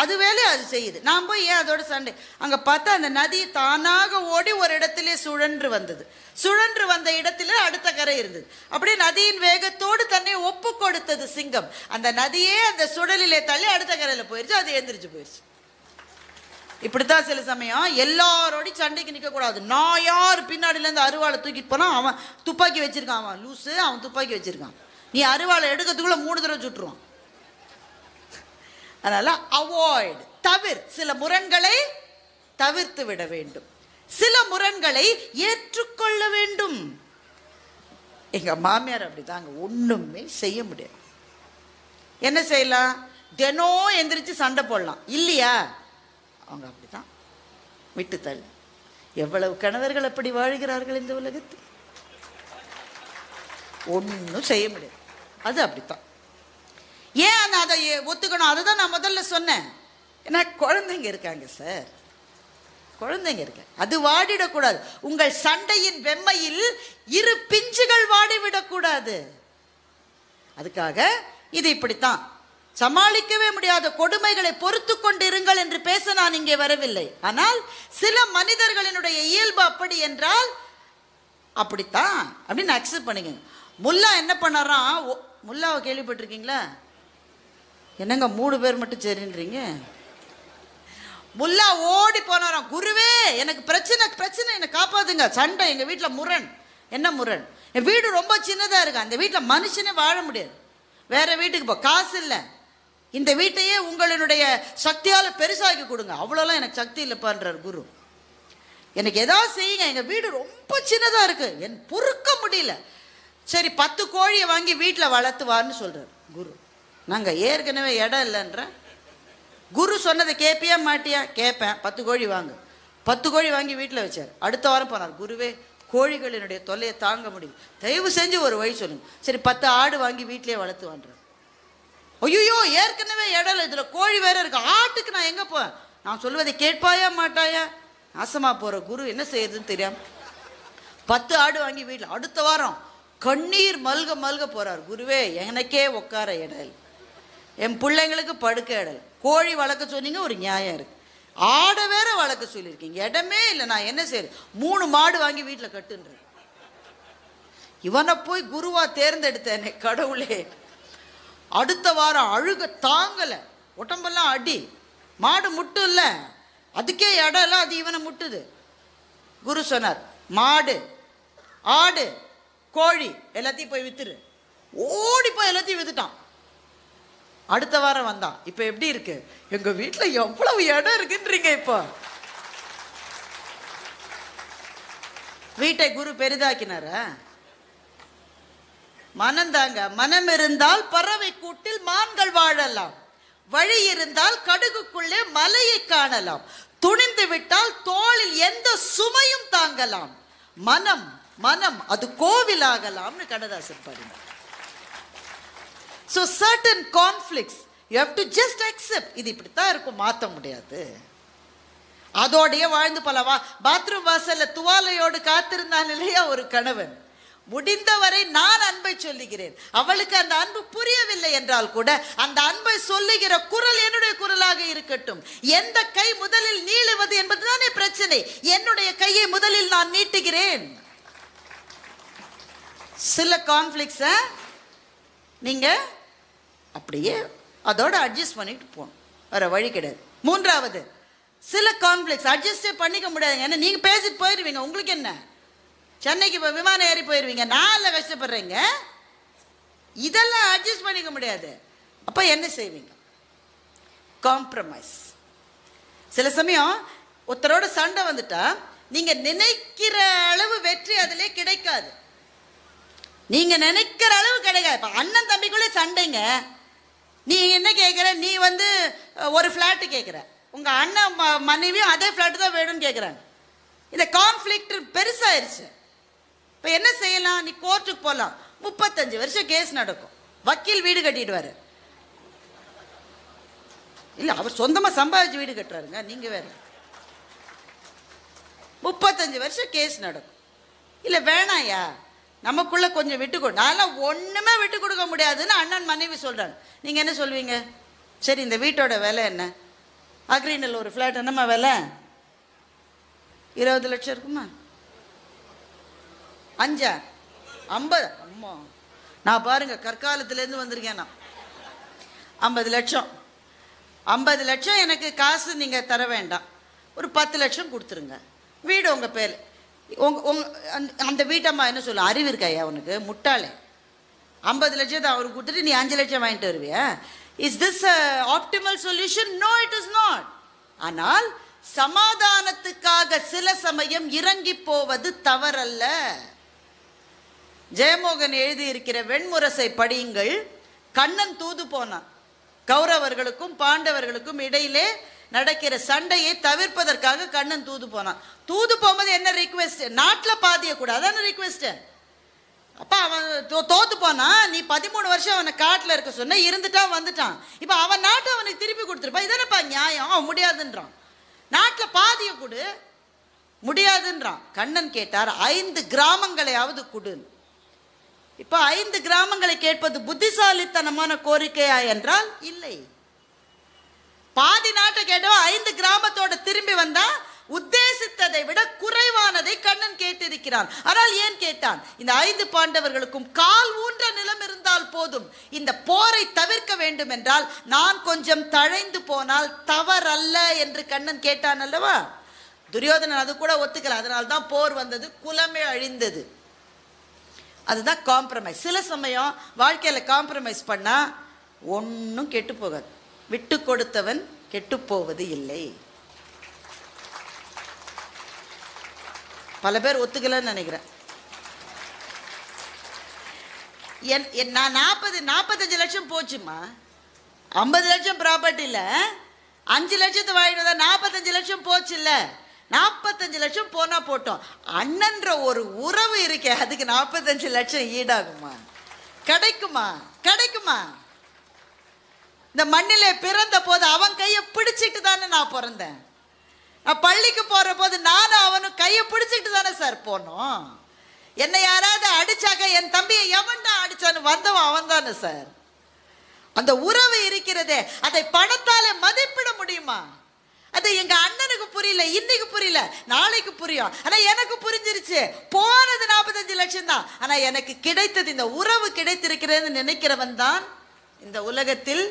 அது வேலையை அது செய்யுது. நான் போய் ஏன் அதோட சண்டை? அங்கே பார்த்தா அந்த நதி தானாக ஓடி ஒரு இடத்திலே சுழன்று வந்தது. சுழன்று வந்த இடத்துல அடுத்த கரை இருந்தது. அப்படியே நதியின் வேகத்தோடு தன்னை ஒப்பு கொடுத்தது சிங்கம். அந்த நதியே அந்த சுழலிலே தள்ளி அடுத்த கரையில் போயிடுச்சு, அது எந்திரிச்சு போயிடுச்சு. இப்படித்தான் சில சமயம் எல்லாரோடையும் சண்டைக்கு நிற்கக்கூடாது. நான் யார் பின்னாடியிலேருந்து அருவாளை தூக்கிட்டு போனா அவன் துப்பாக்கி வச்சிருக்கான், அவன் லூஸு, அவன் துப்பாக்கி வச்சிருக்கான், நீ அருவாளை எடுக்கிறதுக்குள்ள 3 தடவை சுட்டுருவான். அதனால அவாய்ட், தவிர, சில முரண்களை தவிர்த்து விட வேண்டும், சில முரண்களை ஏற்றுக்கொள்ள வேண்டும். எங்க மாமியார் அப்படிதாங்க, ஒண்ணுமே செய்ய முடியாது. என்ன செய்யலாம்? தினம் எந்திரிச்சு சண்டை போடலாம் இல்லையா? அவங்க அப்படிதான் விட்டு தள்ளு. எவ்வளவு கணவர்கள் அப்படி வாழ்கிறார்கள் இந்த உலகத்தில், ஒன்றும் செய்ய முடியாது. அது அப்படித்தான். ஏன் அதை ஒத்துக்கணும்? அதை தான் நான் முதல்ல சொன்னேன். ஏன்னா குழந்தைங்க இருக்காங்க சார், குழந்தைங்க இருக்க, அது வாடிடக்கூடாது. உங்கள் சண்டையின் வெம்மையில் 2 பிஞ்சுகள் வாடிவிடக்கூடாது. அதுக்காக இது இப்படித்தான். சமாளிக்கவே முடியாத கொடுமைகளை பொறுத்து கொண்டிருங்கள் என்று பேச நான் இங்கே வரவில்லை. ஆனால் சில மனிதர்களினுடைய இயல்பு அப்படி என்றால் அப்படித்தான் அப்படின்னு அக்செப்ட் பண்ணிக்கங்க. முல்லா என்ன பண்ணாராம்? முல்லாவை கேள்விப்பட்டிருக்கீங்களா? என்னங்க 3 பேர் மட்டும் சரின்றீங்க? முல்லா ஓடி போனாராம், குருவே எனக்கு பிரச்சனை, என்னை காப்பாத்துங்க, சண்டை, எங்க வீட்டில் முரண். என்ன முரண்? என் வீடு ரொம்ப சின்னதா இருக்கு, அந்த வீட்டில் மனுஷனே வாழ முடியாது, வேற வீட்டுக்கு போ, காசு இல்லை, இந்த வீட்டையே உங்களுடைய சக்தியால பெருசாக்கி கொடுங்க. அவ்வளோலாம் எனக்கு சக்தி இல்லைப்பான்றார் குரு. எனக்கு ஏதாவது செய்யுங்க, எங்க வீடு ரொம்ப சின்னதா இருக்கு, என் பொறுக்க முடியல. சரி 10 கோழியை வாங்கி வீட்டில் வளர்த்துவான்னு சொல்றாரு குரு. நாங்க ஏற்கனவே இடம் இல்லைன்ற. குரு சொன்னதை கேட்பியா மாட்டியா? கேட்பேன். 10 கோழி வாங்க. 10 கோழி வாங்கி வீட்டில் வச்சார். அடுத்த வாரம் போனார், குருவே கோழிகளினுடைய தொல்லையை தாங்க முடியும், தயவு செஞ்சு ஒரு வழி சொல்லுங்க. சரி 10 ஆடு வாங்கி வீட்டிலேயே வளர்த்துவான்றார். ஐயோ ஏற்கனவே இடம், இதுல கோழி வேற இருக்கு, ஆட்டுக்கு நான் எங்க போவேன்? நான் சொல்லுவதை கேட்பாயா மாட்டாயா? நாசமா போற குரு என்ன செய்யறதுன்னு தெரியாம 10 ஆடு வாங்கி வீட்டில். அடுத்த வாரம் கண்ணீர் மல்க போறார், குருவே எனக்கே உட்கார இடம், என் பிள்ளைங்களுக்கு படுக்க இடம், கோழி வளர்க்க சொன்னீங்க, ஒரு நியாயம் இருக்கு, ஆடை வேற வளர்க்க சொல்லியிருக்கீங்க, இடமே இல்லை, நான் என்ன செய்யறது? 3 மாடு வாங்கி வீட்டில் கட்டுன்ற. இவனை போய் குருவா தேர்ந்தெடுத்தேனே கடவுளே. அடுத்த வாரம் அழுக தாங்கல, உடம்பெல்லாம் அடி, மாடு முட்டும் இல்ல, அதுக்கே இடம் இல்லை, அது இவனை முட்டுது. குரு சொன்னார், மாடு ஆடு கோழி எல்லாத்தையும் போய் வித்துரு. ஓடி போய் எல்லாத்தையும் வித்துட்டான். அடுத்த வாரம் வந்தான், இப்ப எப்படி இருக்கு? எங்க வீட்டுல எவ்வளவு இடம் இருக்குன்றீங்க. இப்போ வீட்டை குரு பெரிதாக்கினாரா? மனந்தாங்க, மனம் இருந்தால் பறவை கூட்டில் மான்கள் வாழலாம், வழி இருந்தால் கடுகுக்குள்ளே மலையை காணலாம், துணிந்து விட்டால் தோளில் எந்த சுமையும் தாங்கலாம், மனம் மனம் அது கோவிலாகலாம்னு கண்ணதாசன் பாடினார். So certain conflicts you have to just accept. இது இப்படித்தான் இருக்கும், மாற்ற முடியாது. அதோடைய வாழ்ந்து பல பாத்ரூம் வாசல்ல துவாலையோடு காத்திருந்தான் இல்லையா ஒரு கணவன். முடிந்தவரை நான் அன்பை சொல்லுகிறேன், அவளுக்கு அந்த அன்பு புரியவில்லை என்றால் கூட அந்த அன்பை சொல்லுகிற குரல் என்னுடைய குரலாக இருக்கட்டும். எந்த கை முதலில் நீளுவது என்பதுதானே பிரச்சனை. என்னுடைய கையை முதலில் நான் நீட்டுகிறேன். சில கான்ஃப்ளிக்ட்ஸை நீங்க அப்படியே அதோட அட்ஜஸ்ட் பண்ணிட்டு போகணும், வேற வழி கிடையாது. 3வது, சில கான்ஃப்ளிக்ட்ஸ் அட்ஜஸ்டே பண்ணிக்க முடியாது. ஏன்னா நீங்க பேசிட்டு போயிடுவீங்க, உங்களுக்கு என்ன, சென்னைக்கு இப்போ விமானம் ஏறி போயிடுவீங்க, நான் கஷ்டப்படுறேங்க, இதெல்லாம் அட்ஜஸ்ட் பண்ணிக்க முடியாது. அப்போ என்ன செய்வீங்க? காம்ப்ரமைஸ். சில சமயம் ஒருத்தரோட சண்டை வந்துட்டா நீங்க நினைக்கிற அளவு வெற்றி அதிலே கிடைக்காது. நீங்க நினைக்கிற அளவு கிடைக்காது. இப்போ அண்ணன் தம்பிக்குள்ளே சண்டைங்க, நீ என்ன கேட்குற, நீ ஒரு ஃப்ளாட்டு கேட்குற, உங்க அண்ணன் மனைவியும் அதே ஃப்ளாட்டு தான் வேணும்னு கேட்குறாங்க. இந்த கான்ஃப்ளிக்ட் பெருசாயிருச்சு. இப்போ என்ன செய்யலாம்? நீ கோர்ட்டுக்கு போகலாம், 35 வருஷம் கேஸ் நடக்கும், வக்கீல் வீடு கட்டிடுவாரு. இல்லை, அவர் சொந்தமாக சம்பாதிச்சு வீடு கட்டுறாருங்க, நீங்கள் வேற. 35 வருஷம் கேஸ் நடக்கும். இல்லை வேணாயா, நமக்குள்ள கொஞ்சம் விட்டு கொடு. நான்லாம் ஒன்றுமே விட்டு கொடுக்க முடியாதுன்னு அண்ணன் மனைவி சொல்கிறாங்க. நீங்கள் என்ன சொல்வீங்க? சரி, இந்த வீட்டோட விலை என்ன? அக்ரீனில் ஒரு ஃப்ளாட் என்னம்மா விலை? 20 லட்சம் இருக்குமா? 5 50? அம்மா, நான் பாருங்க கற்காலத்துலேருந்து வந்திருக்கேன். நான் 50 லட்சம் 50 லட்சம் எனக்கு காசு நீங்கள் தர வேண்டாம், ஒரு 10 லட்சம் கொடுத்துருங்க, வீடு உங்கள் பேர். அந்த வீட்டம்மா என்ன சொல்ல, அறிவு இருக்காயா உனக்கு, முட்டாளே? 50 லட்சத்தை அவருக்கு கொடுத்துட்டு நீ 5 லட்சம் வாங்கிட்டு வருவியா? Is this optimal solution? No, it is not. ஆனால் சமாதானத்துக்காக சில சமயம் இறங்கி போவது தவறல்ல. ஜெயமோகன் எழுதியிருக்கிற வெண்முரசை படியுங்கள். கண்ணன் தூது போனான். கௌரவர்களுக்கும் பாண்டவர்களுக்கும் இடையிலே நடக்கிற சண்டையை தவிர்ப்பதற்காக கண்ணன் தூது போனான். தூது போகும்போது என்ன ரிக்வெஸ்ட்? நாட்டில் பாதிய கூட, அதான ரிக்வெஸ்ட். அப்ப அவன் தோத்து போனா, நீ 13 வருஷம் அவனை காட்டில் இருக்க சொன்ன, இருந்துட்டான் வந்துட்டான். இப்ப அவன் நாட்டை அவனுக்கு திருப்பி கொடுத்துருப்பா, இதானப்பா நியாயம்? அவன் முடியாதுன்றான். நாட்டில் பாதிய கொடு, முடியாதுன்றான். கண்ணன் கேட்டார், 5 கிராமங்களையாவது கொடு. இப்ப 5 கிராமங்களை கேட்பது புத்திசாலித்தனமான கோரிக்கையா என்றால் இல்லை. பாதி நாட்டை கேட்டவன் 5 கிராமத்தோட திரும்பி வந்தா உத்தேசித்ததை விட குறைவானதை கண்ணன் கேட்டிருக்கிறான். ஆனால் ஏன் கேட்டான்? இந்த 5 பாண்டவர்களுக்கும் கால் ஊன்ற நிலம் இருந்தால் போதும், இந்த போரை தவிர்க்க வேண்டும் என்றால் நான் கொஞ்சம் தழைந்து போனால் தவறல்ல என்று கண்ணன் கேட்டான் அல்லவா? துரியோதனன் அது கூட ஒத்துக்கல. அதனால்தான் போர் வந்தது, குலமே அழிந்தது. அதுதான் காம்ப்ரமைஸ். சில சமயம் வாழ்க்கையில காம்ப்ரமைஸ் பண்ணா ஒன்றும் கெட்டு போகாது. விட்டு கொடுத்தவன் கெட்டு போவது இல்லை. பல பேர் ஒத்துக்கலன்னு நினைக்கிறேன். நான் 45 லட்சம் போச்சுமா, 50 லட்சம் ப்ராப்பர்ட்டியில் 5 லட்சத்தை வாங்கிட்டு 45 லட்சம் போச்சு இல்ல. 45 லட்சம் போனா போட்டோம். அண்ணன்ற ஒரு உறவு இருக்கே, அதுக்கு 45 லட்சம் ஈடாகுமா? கிடைக்குமா? கிடைக்குமா? இந்த மண்ணிலே பிறந்த போது அவன் கையை பிடிச்சிட்டு தானே நான் பிறந்தேன். நான் பள்ளிக்கு போற போது நானும் அவனும் கையை பிடிச்சிட்டு தானே சார் போனோம். என்னை யாராவது அடிச்சாக்க என் தம்பியை எவன்டா அடிச்சான்னு வந்தவன் அவன் தானே சார். அந்த உறவு இருக்கிறதே, அதை பணத்தாலே மதிப்பிட முடியுமா? அது எங்க அண்ணனுக்கு புரியல, இன்னைக்கு புரியல, நாளைக்கு புரியும். ஆனா எனக்கு புரிஞ்சிருச்சு. போனது 45 லட்சம் தான், ஆனா எனக்கு கிடைத்தது, இந்த உறவு கிடைத்திருக்கிறது நினைக்கிறவன் தான் இந்த உலகத்தில்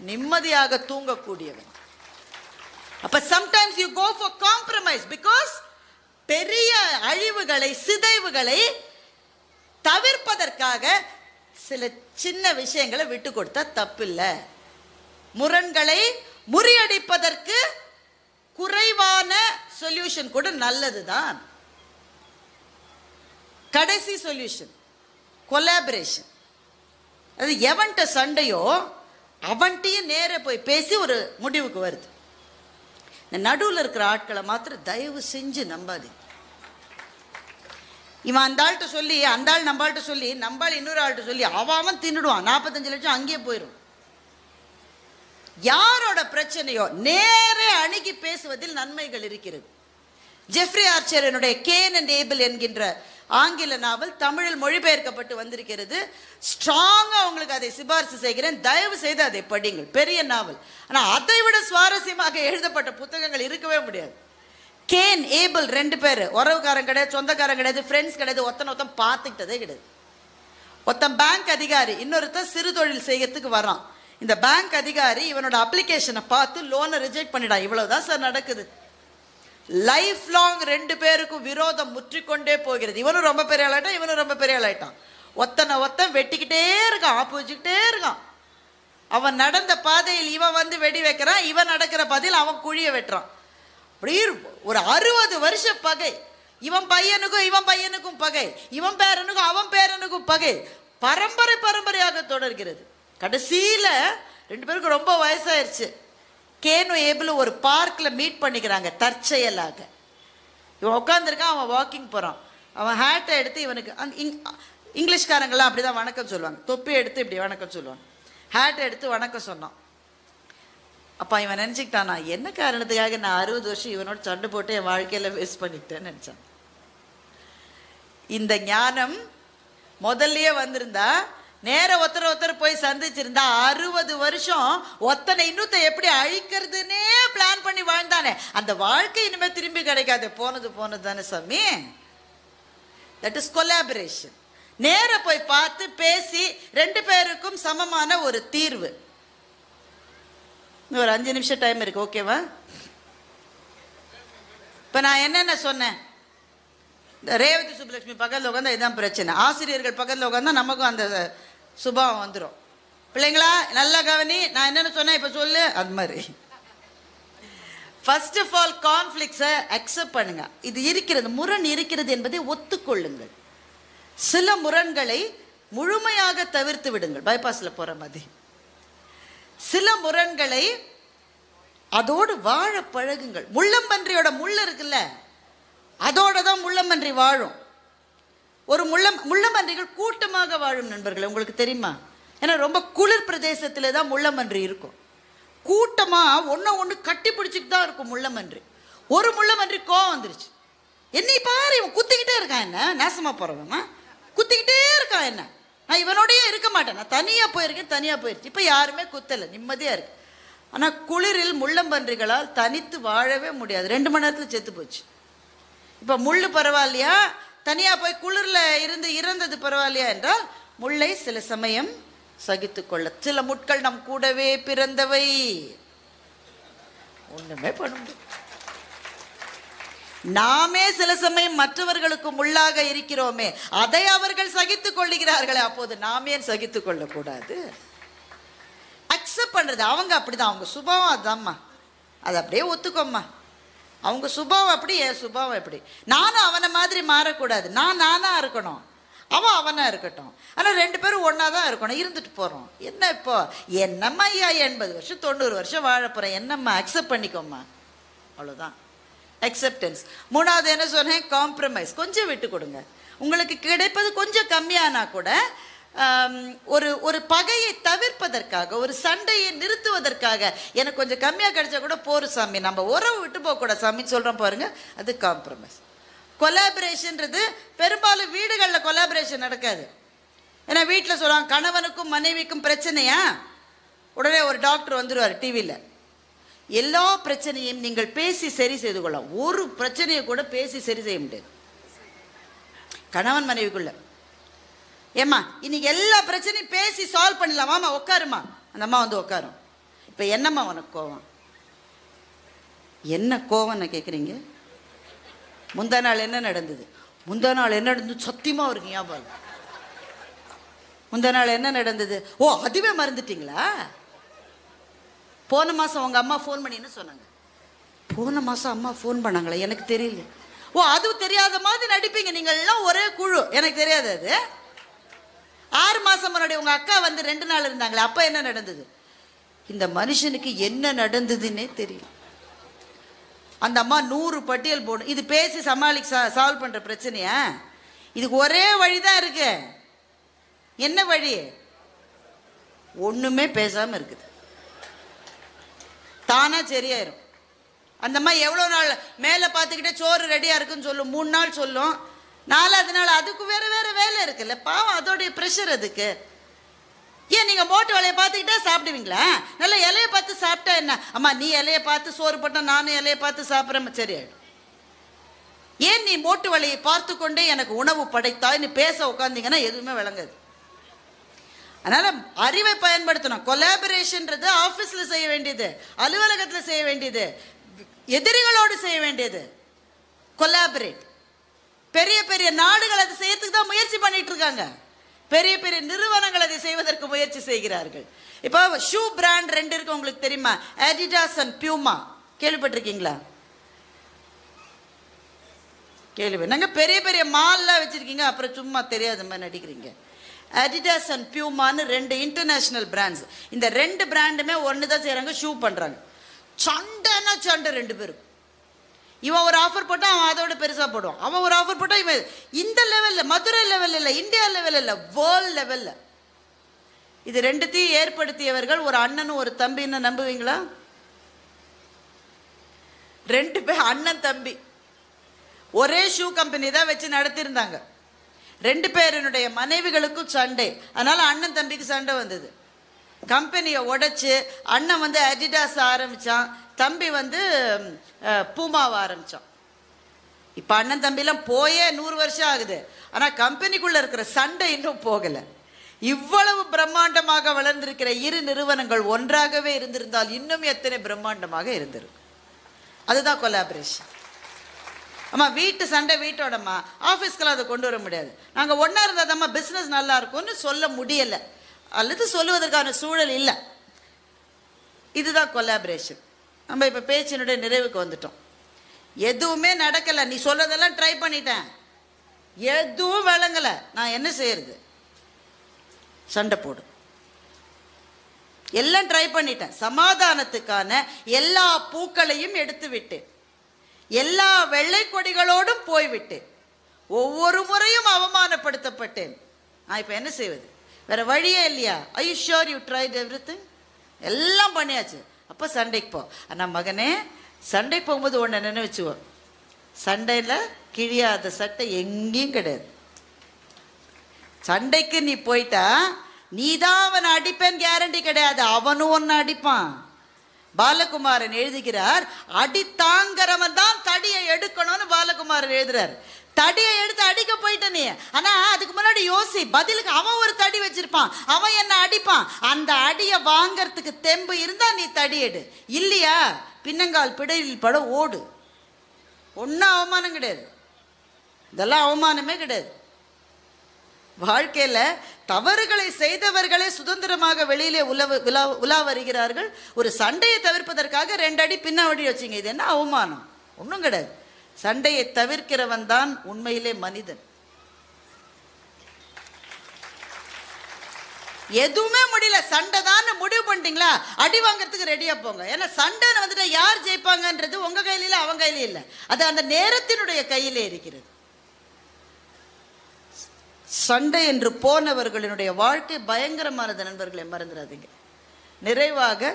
நிம்மதியாக தூங்கக்கூடியவன். அப்ப sometimes you go for compromise because பெரிய அழிவுகளை, சிதைவுகளை தவிர்ப்பதற்காக சில சின்ன விஷயங்களை விட்டு கொடுத்தா தப்பில்லை. முரண்களை முறியடிப்பதற்கு குறைவான சொல்யூஷன் கூட நல்லதுதான். கடைசி சொல்யூஷன் கொலாபரேஷன். அது எவன்ட்ட சண்டையோ அவன்கிட்டயும் நேர போய் பேசி ஒரு முடிவுக்கு வருது. நடுவில் இருக்கிற ஆட்களை மாத்திரம் தயவு செஞ்சு நம்பாது. இவன் அந்த ஆள்கிட்ட சொல்லி, அந்த ஆள் நம்ம ஆள்கிட்ட சொல்லி, நம்பாள் இன்னொரு ஆள்கிட்ட சொல்லி அவன் தின்னுடுவான். 45 லட்சம் அங்கேயே போயிடும். யாரோட பிரச்சனையோ நேரே அணுகி பேசுவதில் நன்மைகள் இருக்கிறது. ஜெஃப்ரி ஆர்ச்சரினுடைய கேன் அண்ட் ஏபிள் என்கின்ற ஆங்கில நாவல் தமிழில் மொழிபெயர்க்கப்பட்டு வந்திருக்கிறது. ஸ்ட்ராங்கா உங்களுக்கு அதை சிபாரிசு செய்கிறேன், தயவு செய்து அதை படிங்கள். பெரிய நாவல், ஆனால் அதை விட சுவாரஸ்யமாக எழுதப்பட்ட புத்தகங்கள் இருக்கவே முடியாது. கேன் ஏபிள் 2 பேர், உறவுக்காரன் கிடையாது, சொந்தக்காரன் கிடையாது, ஃப்ரெண்ட்ஸ் கிடையாது, ஒருத்தன் பார்த்துக்கிட்டதே கிடையாது. ஒருத்தன் பேங்க் அதிகாரி, இன்னொருத்தன் சிறு தொழில் செய்யறதுக்கு வரான். இந்த பேங்க் அதிகாரி இவனோட அப்ளிகேஷனை பார்த்து லோனை ரிஜெக்ட் பண்ணிடான். இவ்வளவுதான் சார் நடக்குது. லைஃப் லாங் 2 பேருக்கும் விரோதம் முற்றிக்கொண்டே போகிறது. இவனும் ரொம்ப பெரிய ஆளாயிட்டான், இவனும் ரொம்ப பெரிய ஆளாயிட்டான். ஒத்தனை வெட்டிக்கிட்டே இருக்கான், ஆப்பு வச்சுக்கிட்டே இருக்கான். அவன் நடந்த பாதையில் இவன் வந்து வெடி வைக்கிறான், இவன் நடக்கிற பாதையில் அவன் குழிய வெட்டுறான். அப்படி ஒரு 60 வருஷ பகை. இவன் பையனுக்கும் பகை, இவன் பேரனுக்கும் அவன் பேரனுக்கும் பகை, பரம்பரையாக தொடர்கிறது. கடைசியில 2 பேருக்கும் ரொம்ப வயசாயிருச்சு. கேனும் ஏபிளும் ஒரு பார்க்ல மீட் பண்ணிக்கிறாங்க தற்செயலாக. இவன் உட்காந்துருக்கான், அவன் வாக்கிங் போறான். அவன் ஹேட்டை எடுத்து இவனுக்கு, இங்கிலீஷ்காரங்கெல்லாம் அப்படிதான் வணக்கம் சொல்லுவாங்க, தொப்பி எடுத்து இப்படி வணக்கம் சொல்லுவாங்க. ஹேட்டை எடுத்து வணக்கம் சொன்னான். அப்ப இவன் நினைச்சுக்கிட்டான், நான் என்ன காரணத்துக்காக நான் 60 வருஷம் இவனோட சண்டை போட்டு என் வாழ்க்கையில வேஸ்ட் பண்ணிட்டேன்னு நினைச்சான். இந்த ஞானம் முதல்லயே வந்திருந்தா, நேர ஒருத்தர் போய் சந்திச்சிருந்தா 60 வருஷம் ஒத்தனை இன்னொத்த எப்படி அழிக்கிறதுன்னே பிளான் பண்ணி வாழ்ந்தானே, அந்த வாழ்க்கை இனிமே திரும்பி கிடைக்காது. போனது தானே சாமி. That is collaboration. நேர போய் பார்த்து பேசி 2 பேருக்கும் சமமான ஒரு தீர்வு. ஒரு 5 நிமிஷம் டைம் இருக்கு, ஓகேவா? இப்ப நான் என்னென்ன சொன்னேன்? ரேவதி சுப்புலட்சுமி பக்கத்தில் உட்காந்தா இதுதான் பிரச்சனை. ஆசிரியர்கள் பக்கத்தில் உட்காந்தா நமக்கும் அந்த சுபாவம் வந்துடும். பிள்ளைங்களா நல்லா கவனி, நான் என்னென்ன சொன்னேன் இப்போ சொல்லு, அது மாதிரி. ஃபர்ஸ்ட் ஆஃப் ஆல் கான்ஃப்ளிக்ஸை அக்செப்ட் பண்ணுங்க. இது இருக்கிறது, முரண் இருக்கிறது என்பதை ஒத்துக்கொள்ளுங்கள். சில முரண்களை முழுமையாக தவிர்த்து விடுங்கள், பைபாஸில் போகிற மாதிரி. சில முரண்களை அதோடு வாழ பழகுங்கள். முள்ளம்பன்றியோட முள் இருக்குல்ல, அதோட தான் முள்ளம்பன்றி வாழும். ஒரு முள்ளம்பன்றிகள் கூட்டமாக வாழும் நண்பர்கள், உங்களுக்கு தெரியுமா? ஏன்னா ரொம்ப குளிர் பிரதேசத்தில் தான் முள்ளம்பன்றி இருக்கும். கூட்டமாக ஒன்று கட்டி பிடிச்சிட்டு தான் இருக்கும் முள்ளம்பன்றி. ஒரு முள்ளம்பன்றி கோவம் வந்துருச்சு, என்னை பாரு இவன் குத்திக்கிட்டே இருக்கான், என்ன நேசமாக போகிறவமா குத்திக்கிட்டே இருக்கான், என்ன நான் இவனோடயே இருக்க மாட்டேன், நான் தனியாக போயிருச்சு. இப்போ யாருமே குத்தலை, நிம்மதியாக இருக்கு. ஆனால் குளிரில் முள்ளம்பன்றிகளால் தனித்து வாழவே முடியாது, 2 மணி நேரத்தில் செத்து போச்சு. இப்போ முள் பரவாயில்லையா, தனியாக போய் குளிரில் இருந்து இறந்தது பரவாயில்லையா என்றால், முள்ளை சில சமயம் சகித்து கொள்ள. சில முட்கள் நம் கூடவே பிறந்தவை, ஒண்ணுமே பண்ண முடியும். நாமே சில சமயம் மற்றவர்களுக்கு முள்ளாக இருக்கிறோமே, அதை அவர்கள் சகித்துக் கொள்ளுகிறார்களே, அப்போது நாமே சகித்துக் கொள்ளக்கூடாது. அக்செப்ட் பண்றது. அவங்க அப்படிதான், அவங்க சுபாவம் அதாம்மா, அது அப்படியே ஒத்துக்கோம்மா. அவங்க சுபாவம் அப்படி, என் சுபாவம் எப்படி. நானும் அவனை மாதிரி மாறக்கூடாது, நானா இருக்கணும், அவன் அவனா இருக்கட்டும். ஆனால் 2 பேரும் ஒன்றா தான் இருக்கணும், இருந்துட்டு போகிறோம். என்ன இப்போ என்னம்மா ஐயா 80 வருஷம் 90 வருஷம் வாழ போகிறேன், என்னம்மா அக்செப்ட் பண்ணிக்கோம்மா, அவ்வளோதான். அக்செப்டன்ஸ். 3வது என்ன சொன்னேன்? காம்ப்ரமைஸ். கொஞ்சம் விட்டு கொடுங்க. உங்களுக்கு கிடைப்பது கொஞ்சம் கம்மியானா கூட ஒரு பகையை தவிர்ப்பதற்காக, ஒரு சண்டையை நிறுத்துவதற்காக, எனக்கு கொஞ்சம் கம்மியாக கிடைச்சா கூட போரும் சாமி, நம்ம உறவு விட்டு போகக்கூடாது சாமின்னு சொல்கிறோம் பாருங்க, அது காம்ப்ரமைஸ். கொலாபரேஷன்றது பெரும்பாலும் வீடுகளில் கொலாபரேஷன் நடக்காது. ஏன்னா வீட்டில் சொல்லுவாங்க, கணவனுக்கும் மனைவிக்கும் பிரச்சனையா, உடனே ஒரு டாக்டர் வந்துடுவார் டிவியில், எல்லா பிரச்சனையும் நீங்கள் பேசி சரி செய்து கொள்ளலாம். ஒரு பிரச்சனையை கூட பேசி சரி செய்ய முடியாது கணவன் மனைவிக்குள்ள. ஏம்மா இன்னைக்கு எல்லா பிரச்சனையும் பேசி சால்வ் பண்ணலாம், வாமா உட்காருமா. அந்த அம்மா வந்து உட்காரும். இப்போ என்னம்மா உனக்கு கோவம்? என்ன கோவம்னு கேட்குறீங்க? முந்தா நாள் என்ன நடந்தது? முந்தா நாள் என்ன நடந்தது சத்தியமாக இருக்கு ஞாபகம். முந்தா நாள் என்ன நடந்தது? ஓ அதுவே மறந்துட்டீங்களா? போன மாதம் உங்கள் அம்மா ஃபோன் பண்ணி என்ன சொன்னாங்க? போன மாதம் அம்மா ஃபோன் பண்ணாங்களா? எனக்கு தெரியல. ஓ அதுவும் தெரியாத மாதிரி நடிப்பீங்க நீங்கள் எல்லாம், ஒரே குழு. எனக்கு தெரியாது. அது 6 மாதம் முன்னாடி உங்கள் அக்கா வந்து 2 நாள் இருந்தாங்களே, அப்போ என்ன நடந்தது? இந்த மனுஷனுக்கு என்ன நடந்ததுன்னே தெரியும். அந்த அம்மா 100 பட்டியல் போடும். இது பேசி சால்வ் பண்ணுற பிரச்சனையா? இதுக்கு ஒரே வழி தான் இருக்கு. என்ன வழி? ஒன்றுமே பேசாமல் இருக்குது, தானா சரியாயிரும். அந்த மாதிரி எவ்வளோ நாள் மேலே பார்த்துக்கிட்டே சோறு ரெடியாக இருக்குன்னு சொல்லும், 3 நாள் சொல்லும், 4வது நாள் அதுக்கு வேறு வேலை இருக்குல்ல, பாவம் அதோடைய ப்ரெஷர் அதுக்கு. ஏன் நீங்கள் மோட்டு வேலையை பார்த்துக்கிட்டே சாப்பிடுவீங்களா? நல்லா இலையை பார்த்து சாப்பிட்டா என்ன? அம்மா நீ இலையை பார்த்து சோறு போட்டா நானும் இலையை பார்த்து சாப்பிட்றேன், சரியாயிடும். ஏன் நீ மோட்டு வேலையை பார்த்து கொண்டே எனக்கு உணவு படைத்தாய்னு பேச உட்காந்தீங்கன்னா எதுவுமே விளங்காது. அதனால அறிவை பயன்படுத்தணும். கொலாபரேஷன்றது ஆஃபீஸில் செய்ய வேண்டியது, அலுவலகத்தில் செய்ய வேண்டியது, எதிரிகளோடு செய்ய வேண்டியது. கொலாபரேட். பெரிய பெரிய நாடுகள் அதை செய்யறதுக்கு தான் முயற்சி பண்ணிட்டு இருக்காங்க. பெரிய பெரிய நிறுவனங்கள் அதை செய்வதற்கு முயற்சி செய்கிறார்கள். இப்போ ஷூ பிராண்ட் 2 இருக்கு, உங்களுக்கு தெரியுமா? Adidas and Puma. கேள்விப்பட்டிருக்கீங்களா? கேள்வி. நாங்கள் பெரிய பெரிய மால்லாம் வச்சிருக்கீங்க, அப்புறம் சும்மா தெரியாத மாதிரி நடிக்கிறீங்க. அடிடாஸ் அண்ட் பியூமான்னு 2 இன்டர்நேஷனல் பிராண்ட்ஸ். இந்த 2 பிராண்டுமே ஒன்று தான் செய்கிறாங்க, ஷூ பண்ணுறாங்க. சண்டைன்னா சண்டை 2 பேரும். இவன் ஒரு ஆஃபர் போட்டால் அவன் அதோட பெருசாக போடுவான், அவன் ஒரு ஆஃபர் போட்டால் இவன். இந்த லெவலில், மதுரை லெவலில் இல்லை, இந்தியா லெவலில் இல்லை, வேர்ல்டு லெவலில். இது 2த்தையும் ஏற்படுத்தியவர்கள் ஒரு அண்ணனும் ஒரு தம்பின்னு நம்புவீங்களா? 2 பேர் அண்ணன் தம்பி ஒரே ஷூ கம்பெனி தான் வச்சு நடத்தியிருந்தாங்க. 2 பேருடைய மனைவிகளுக்கும் சண்டை. அதனால அண்ணன் தம்பிக்கு சண்டை வந்தது. கம்பெனியை உடைச்சு அண்ணன் வந்து அடிடாஸ் ஆரம்பிச்சான், தம்பி வந்து பூமாவை ஆரம்பிச்சான். இப்ப அண்ணன் தம்பிலாம் போயே 100 வருஷம் ஆகுது. ஆனா கம்பெனிக்குள்ள இருக்கிற சண்டை இன்னும் போகல. இவ்வளவு பிரம்மாண்டமாக வளர்ந்திருக்கிற இரு நிறுவனங்கள் ஒன்றாகவே இருந்திருந்தால் இன்னும் எத்தனை பிரம்மாண்டமாக இருந்திருக்கும். அதுதான் கொலாபரேஷன். ஆமா, வீட்டு சண்டை வீட்டோடம்மா, ஆஃபீஸ்க்கெல்லாம் அதை கொண்டு வர முடியாது. நாங்கள் ஒன்றா இருந்தாதாம்மா பிஸ்னஸ் நல்லா இருக்கும்னு சொல்ல முடியலை, அல்லது சொல்லுவதற்கான சூழல் இல்லை. இதுதான் கொலாபரேஷன். நம்ம இப்போ பேச்சினுடைய நிறைவுக்கு வந்துட்டோம். எதுவுமே நடக்கலை, நீ சொல்றதெல்லாம் ட்ரை பண்ணிட்டேன், எதுவும் விளங்கலை, நான் என்ன செய்யறது? சண்டை போடு. எல்லாம் ட்ரை பண்ணிட்டேன், சமாதானத்துக்கான எல்லா பூக்களையும் எடுத்து விட்டேன், எல்லா வெள்ளை கொடிகளோடும் போய்விட்டேன், ஒவ்வொரு முறையும் அவமானப்படுத்தப்பட்டேன். நான் இப்போ என்ன செய்வது? வேற வழியே இல்லையா? I you sure you tried everything? எல்லாம் பண்ணியாச்சு. அப்போ சண்டைக்கு போ. ஆனால் மகனே, சண்டைக்கு போகும்போது ஒன்று நினைச்சுவோ, சண்டையில் கிழியாத சட்டை எங்கேயும் கிடையாது. சண்டைக்கு நீ போயிட்டா நீ தான் அவனை அடிப்பேன்னு கேரண்டி கிடையாது, அவனும் ஒன்னு அடிப்பான். பாலகுமாரன் எழுதுகிறார், அடி தாங்கிறவன் தான் தடியை எடுக்கணும்னு பாலகுமாரன் எழுதுறார். தடியை எடுத்து அடிக்க போயிட்ட நீ, ஆனா அதுக்கு முன்னாடி யோசி, பதிலுக்கு அவன் ஒரு தடி வச்சிருப்பான், அவன் என்ன அடிப்பான். அந்த அடியை வாங்கறதுக்கு தெம்பு இருந்தா நீ தடி எடு, இல்லையா பின்னங்கால் பிடையில் பட ஓடு. ஒன்னும் அவமானம் கிடையாது, இதெல்லாம் அவமானமே கிடையாது. வாழ்க்கையில தவறுகளை செய்தவர்களே சுதந்திரமாக வெளியிலே உலா வருகிறார்கள். ஒரு சண்டையை தவிர்ப்பதற்காக 2 அடி பின்னாடி வச்சிங்க, இது என்ன அவமானம்? ஒன்றும் கிடையாது. சண்டையை தவிர்க்கிறவன் தான் உண்மையிலே மனிதன். எதுவுமே முடியல, சண்டை தான் முடிவு பண்ணிட்டீங்களா, அடி வாங்கறதுக்கு ரெடியா போங்க. ஏன்னா சண்டைன்னு வந்துட்டு யார் ஜெயிப்பாங்கன்றது உங்க கையில இல்ல, அவங்க கையில இல்ல, அது அந்த நேரத்தினுடைய கையிலே இருக்கிறது. சண்டை என்று போனவர்களினுடைய வாழ்க்கை பயங்கரமானது நண்பர்களை மறந்துடாதீங்க. நிறைவாக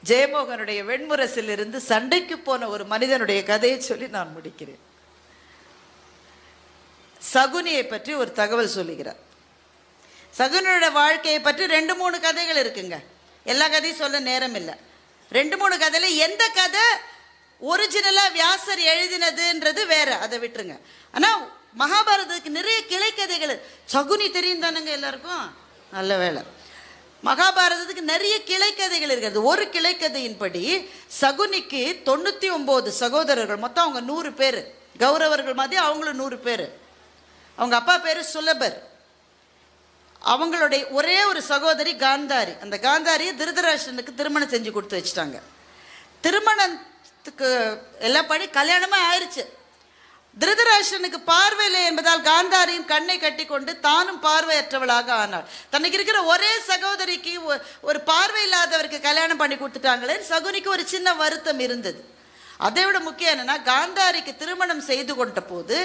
ஜெயமோகனுடைய வெண்முரசில் இருந்து சண்டைக்கு போன ஒரு மனிதனுடைய கதையை சொல்லி நான் முடிக்கிறேன். சகுனியை பற்றி ஒரு தகவல் சொல்லுகிறார். சகுனியோட வாழ்க்கையை பற்றி 2-3 கதைகள் இருக்குங்க. எல்லா கதையும் சொல்ல நேரம் இல்லை. 2-3 கதையில எந்த கதை ஒரிஜினலா வியாசர் எழுதினதுன்றது வேற, அதை விட்டுருங்க. ஆனா மகாபாரதத்துக்கு நிறைய கிளைக்கதைகள். சகுனி தெரியும் தானுங்க எல்லாருக்கும், நல்ல வேலை. மகாபாரதத்துக்கு நிறைய கிளைக்கதைகள் இருக்கிறது. ஒரு கிளைக்கதையின்படி சகுனிக்கு 99 சகோதரர்கள், மொத்தம் அவங்க 100 பேர். கௌரவர்கள் மாதிரி அவங்களும் 100 பேர். அவங்க அப்பா பேரு சுலபர். அவங்களுடைய ஒரே ஒரு சகோதரி காந்தாரி. அந்த காந்தாரியை திருதராஷ்டிரனுக்கு திருமணம் செஞ்சு கொடுத்து வச்சுட்டாங்க. திருமணத்துக்கு எல்லாம் படி கல்யாணமே ஆயிடுச்சு. திருதராஷ்டிரனுக்கு பார்வையில்லை என்பதால் காந்தாரியின் கண்ணை கட்டி கொண்டு தானும் பார்வையற்றவளாக ஆனாள். தனக்கு இருக்கிற ஒரே சகோதரிக்கு ஒரு பார்வை இல்லாதவருக்கு கல்யாணம் பண்ணி கொடுத்துட்டாங்களே, சகுனிக்கு ஒரு சின்ன வருத்தம் இருந்தது. அதை விட முக்கியம் என்னன்னா, காந்தாரிக்கு திருமணம் செய்து கொண்ட போது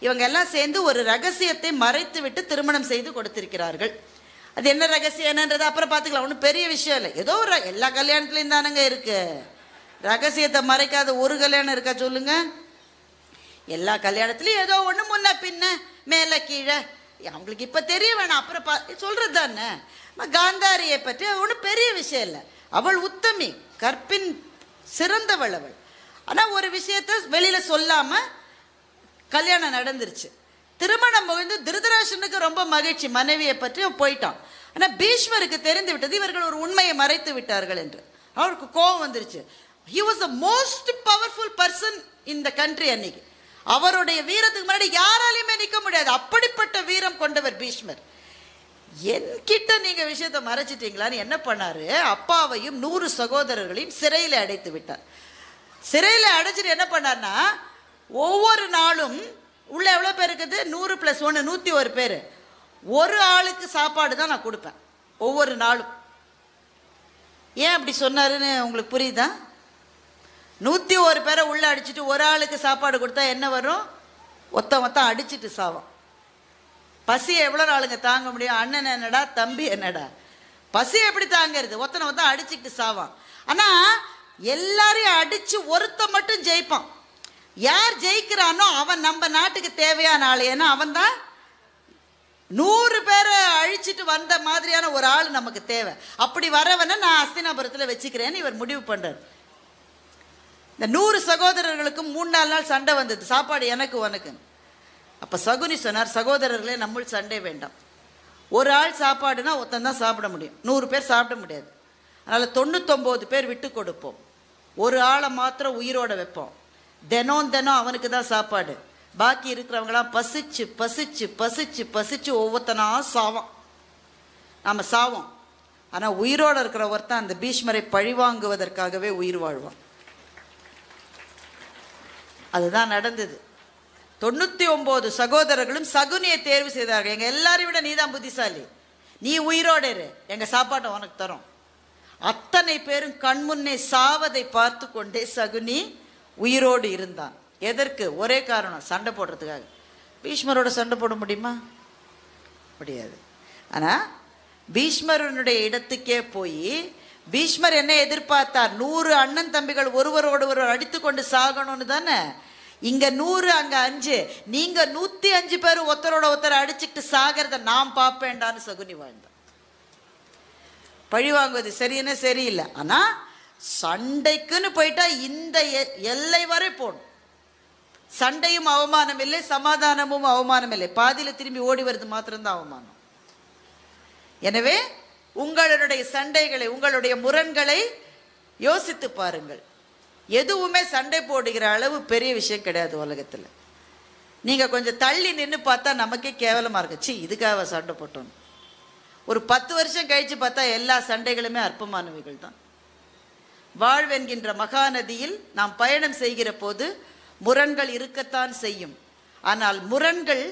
இவங்க எல்லாம் சேர்ந்து ஒரு ரகசியத்தை மறைத்து விட்டு திருமணம் செய்து கொடுத்திருக்கிறார்கள். அது என்ன ரகசியம் என்னன்றது அப்புறம் பார்த்துக்கலாம், ஒன்றும் பெரிய விஷயம் இல்லை. ஏதோ ஒரு எல்லா கல்யாணத்துலையும் தானுங்க இருக்கு, ரகசியத்தை மறைக்காத ஒரு கல்யாணம் இருக்கா சொல்லுங்க? எல்லா கல்யாணத்துலையும் ஏதோ ஒன்று முன்ன பின்ன மேலே கீழே, அவங்களுக்கு இப்போ தெரிய வேணாம், அப்புறம் சொல்றது தானே. காந்தாரியை பற்றி ஒன்றும் பெரிய விஷயம் இல்லை. அவள் உத்தமி, கற்பின் சிறந்தவள் அவள். ஆனால் ஒரு விஷயத்த வெளியில சொல்லாம கல்யாணம் நடந்துருச்சு. திருமணம் முடிந்து திருதராஷ்டிரனுக்கு ரொம்ப மகிழ்ச்சி, மனைவியை பற்றி போயிட்டான். ஆனால் பீஷ்மருக்கு தெரிந்து விட்டது இவர்கள் ஒரு உண்மையை மறைத்து விட்டார்கள் என்று. அவருக்கு கோபம் வந்துருச்சு. He was the most powerful person in the country அன்னைக்கு. அவருடைய வீரத்துக்கு முன்னாடி யாராலையுமே நிற்க முடியாது, அப்படிப்பட்ட வீரம் கொண்டவர் பீஷ்மர். என்கிட்ட நீங்க விஷயத்தை மறைச்சிட்டீங்களான்னு என்ன பண்ணாரு, அப்பாவையும் 100 சகோதரர்களையும் சிறையில் அடைத்து விட்டார். சிறையில் அடைச்சிட்டு என்ன பண்ணார்னா, ஒவ்வொரு நாளும் உள்ள எவ்வளோ பேர் இருக்குது, 100 + 1 101 பேர். ஒரு ஆளுக்கு சாப்பாடு தான் நான் கொடுப்பேன் ஒவ்வொரு நாளும். ஏன் அப்படி சொன்னாருன்னு உங்களுக்கு புரியுதா? 101 பேரை உள்ள அடிச்சுட்டு ஒரு ஆளுக்கு சாப்பாடு கொடுத்தா என்ன வரும்? ஒத்த அடிச்சுட்டு சாவும். பசி எவ்வளோ நாளுங்க தாங்க முடியும்? அண்ணன் என்னடா தம்பி என்னடா, பசி எப்படி தாங்கிறது? ஒத்தனை அடிச்சுக்கிட்டு சாவான். ஆனா எல்லாரையும் அடிச்சு ஒருத்த மட்டும் ஜெயிப்பான். யார் ஜெயிக்கிறானோ அவன் நம்ம நாட்டுக்கு தேவையான ஆளு. ஏன்னா அவன் தான் 100 பேரை அழிச்சிட்டு வந்த மாதிரியான ஒரு ஆள் நமக்கு தேவை. அப்படி வரவனை நான் அஸ்தினாபுரத்தில் வச்சுக்கிறேன்னு இவர் முடிவு பண்றார். இந்த 100 சகோதரர்களுக்கும் 3-4 நாள் சண்டை வந்தது, சாப்பாடு எனக்கு உனக்கு. அப்ப சகுனி சொன்னார், சகோதரர்களே நம்மள் சண்டை வேண்டாம். ஒரு ஆள் சாப்பாடுனா ஒருத்தன் தான் சாப்பிட முடியும், 100 பேர் சாப்பிட முடியாது. அதனால 99 பேர் விட்டு கொடுப்போம், ஒரு ஆளை மாத்திரம் உயிரோட வைப்போம். தினம் அவனுக்கு தான் சாப்பாடு. பாக்கி இருக்கிறவங்களாம் பசிச்சு பசிச்சு பசிச்சு பசிச்சு ஒவ்வொருத்தனா சாவான். நாம சாவோம், ஆனா உயிரோட இருக்கிற ஒருத்தன் அந்த பீஷ்மரை பழிவாங்குவதற்காகவே உயிர் வாழ்வான். அதுதான் நடந்தது. 99 சகோதரர்களும் சகுனியை தேர்வு செய்தார்கள். எங்க எல்லாரையும் விட நீதான் புத்திசாலி, நீ உயிரோட இரு, எங்க சாப்பாட்டை உனக்கு தரோம். அத்தனை பேரும் கண்முன்னே சாவதை பார்த்து கொண்டே சகுனி உயிரோடு இருந்தான். எதற்கு? ஒரே காரணம், சண்டை போடுறதுக்காக. பீஷ்மரோட சண்டை போட முடியுமா? முடியாது. ஆனா பீஷ்மரனுடைய இடத்துக்கே போய் பீஷ்மர் என்ன எதிர்பார்த்தார்? 100 அண்ணன் தம்பிகள் ஒருவரோடு ஒருவர் அடித்து கொண்டு சாகணும்னு தானே. இங்க 100 அங்க 5, நீங்க 105 பேர் ஒருத்தரோட ஒருத்தர் அடிச்சுட்டு சாகிறத நான் பார்ப்பேன்டான்னு சகுனி வாழ்ந்தான். பழி வாங்குவது சரின்னு சரியில்லை, ஆனா சண்டைக்குன்னு போயிட்டா இந்த எல்லை வரை போகணும். சண்டையும் அவமானம் இல்லை, சமாதானமும் அவமானம் இல்லை, பாதியில திரும்பி ஓடி வருது மாத்திரம்தான் அவமானம். எனவே உங்களுடைய சண்டைகளை, உங்களுடைய முரண்களை யோசித்து பாருங்கள். எதுவுமே சண்டை போடுகிற அளவு பெரிய விஷயம் கிடையாது உலகத்துல. நீங்க கொஞ்சம் தள்ளி நின்று பார்த்தா நமக்கே கேவலமா இருக்கு, சி இதுக்காக சண்டை போட்டோம். ஒரு 10 வருஷம் கழிச்சு பார்த்தா எல்லா சண்டைகளுமே அற்பமானவைகள் தான். வாழ்வென்கின்ற மகாநதியில் நாம் பயணம் செய்கிற போது முரண்கள் இருக்கத்தான் செய்யும். ஆனால் முரண்கள்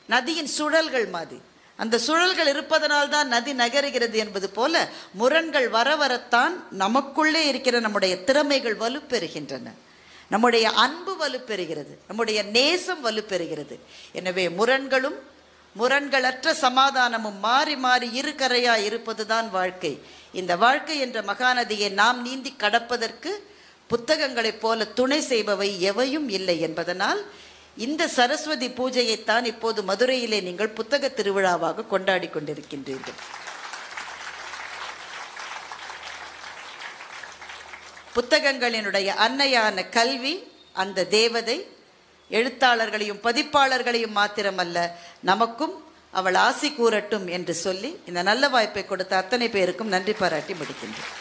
நதியின் சுழல்கள் மாதிரி, அந்த சுழல்கள் இருப்பதனால்தான் நதி நகருகிறது என்பது போல முரண்கள் வர வரத்தான் நமக்குள்ளே இருக்கிற நம்முடைய திறமைகள் வலுப்பெறுகின்றன, நம்முடைய அன்பு வலுப்பெறுகிறது, நம்முடைய நேசம் வலுப்பெறுகிறது. எனவே முரண்களும் முரண்களற்ற சமாதானமும் மாறி மாறி இருகரையாய் இருப்பதுதான் வாழ்க்கை. இந்த வாழ்க்கை என்ற மகாநதியை நாம் நீந்தி கடப்பதற்கு புத்தகங்களைப் போல துணை செய்பவை எவையும் இல்லை என்பதனால் இந்த சரஸ்வதி பூஜையைத்தான் இப்போது மதுரையிலே நீங்கள் புத்தக திருவிழாவாக கொண்டாடி கொண்டிருக்கின்றீர்கள். புத்தகங்களினுடைய அன்னையான கல்வி அந்த தேவதை எழுத்தாளர்களையும் பதிப்பாளர்களையும் மாத்திரமல்ல, நமக்கும் அவள் ஆசி கூறட்டும் என்று சொல்லி இந்த நல்ல வாய்ப்பை கொடுத்த அத்தனை பேருக்கும் நன்றி பாராட்டி முடிக்கின்றேன்.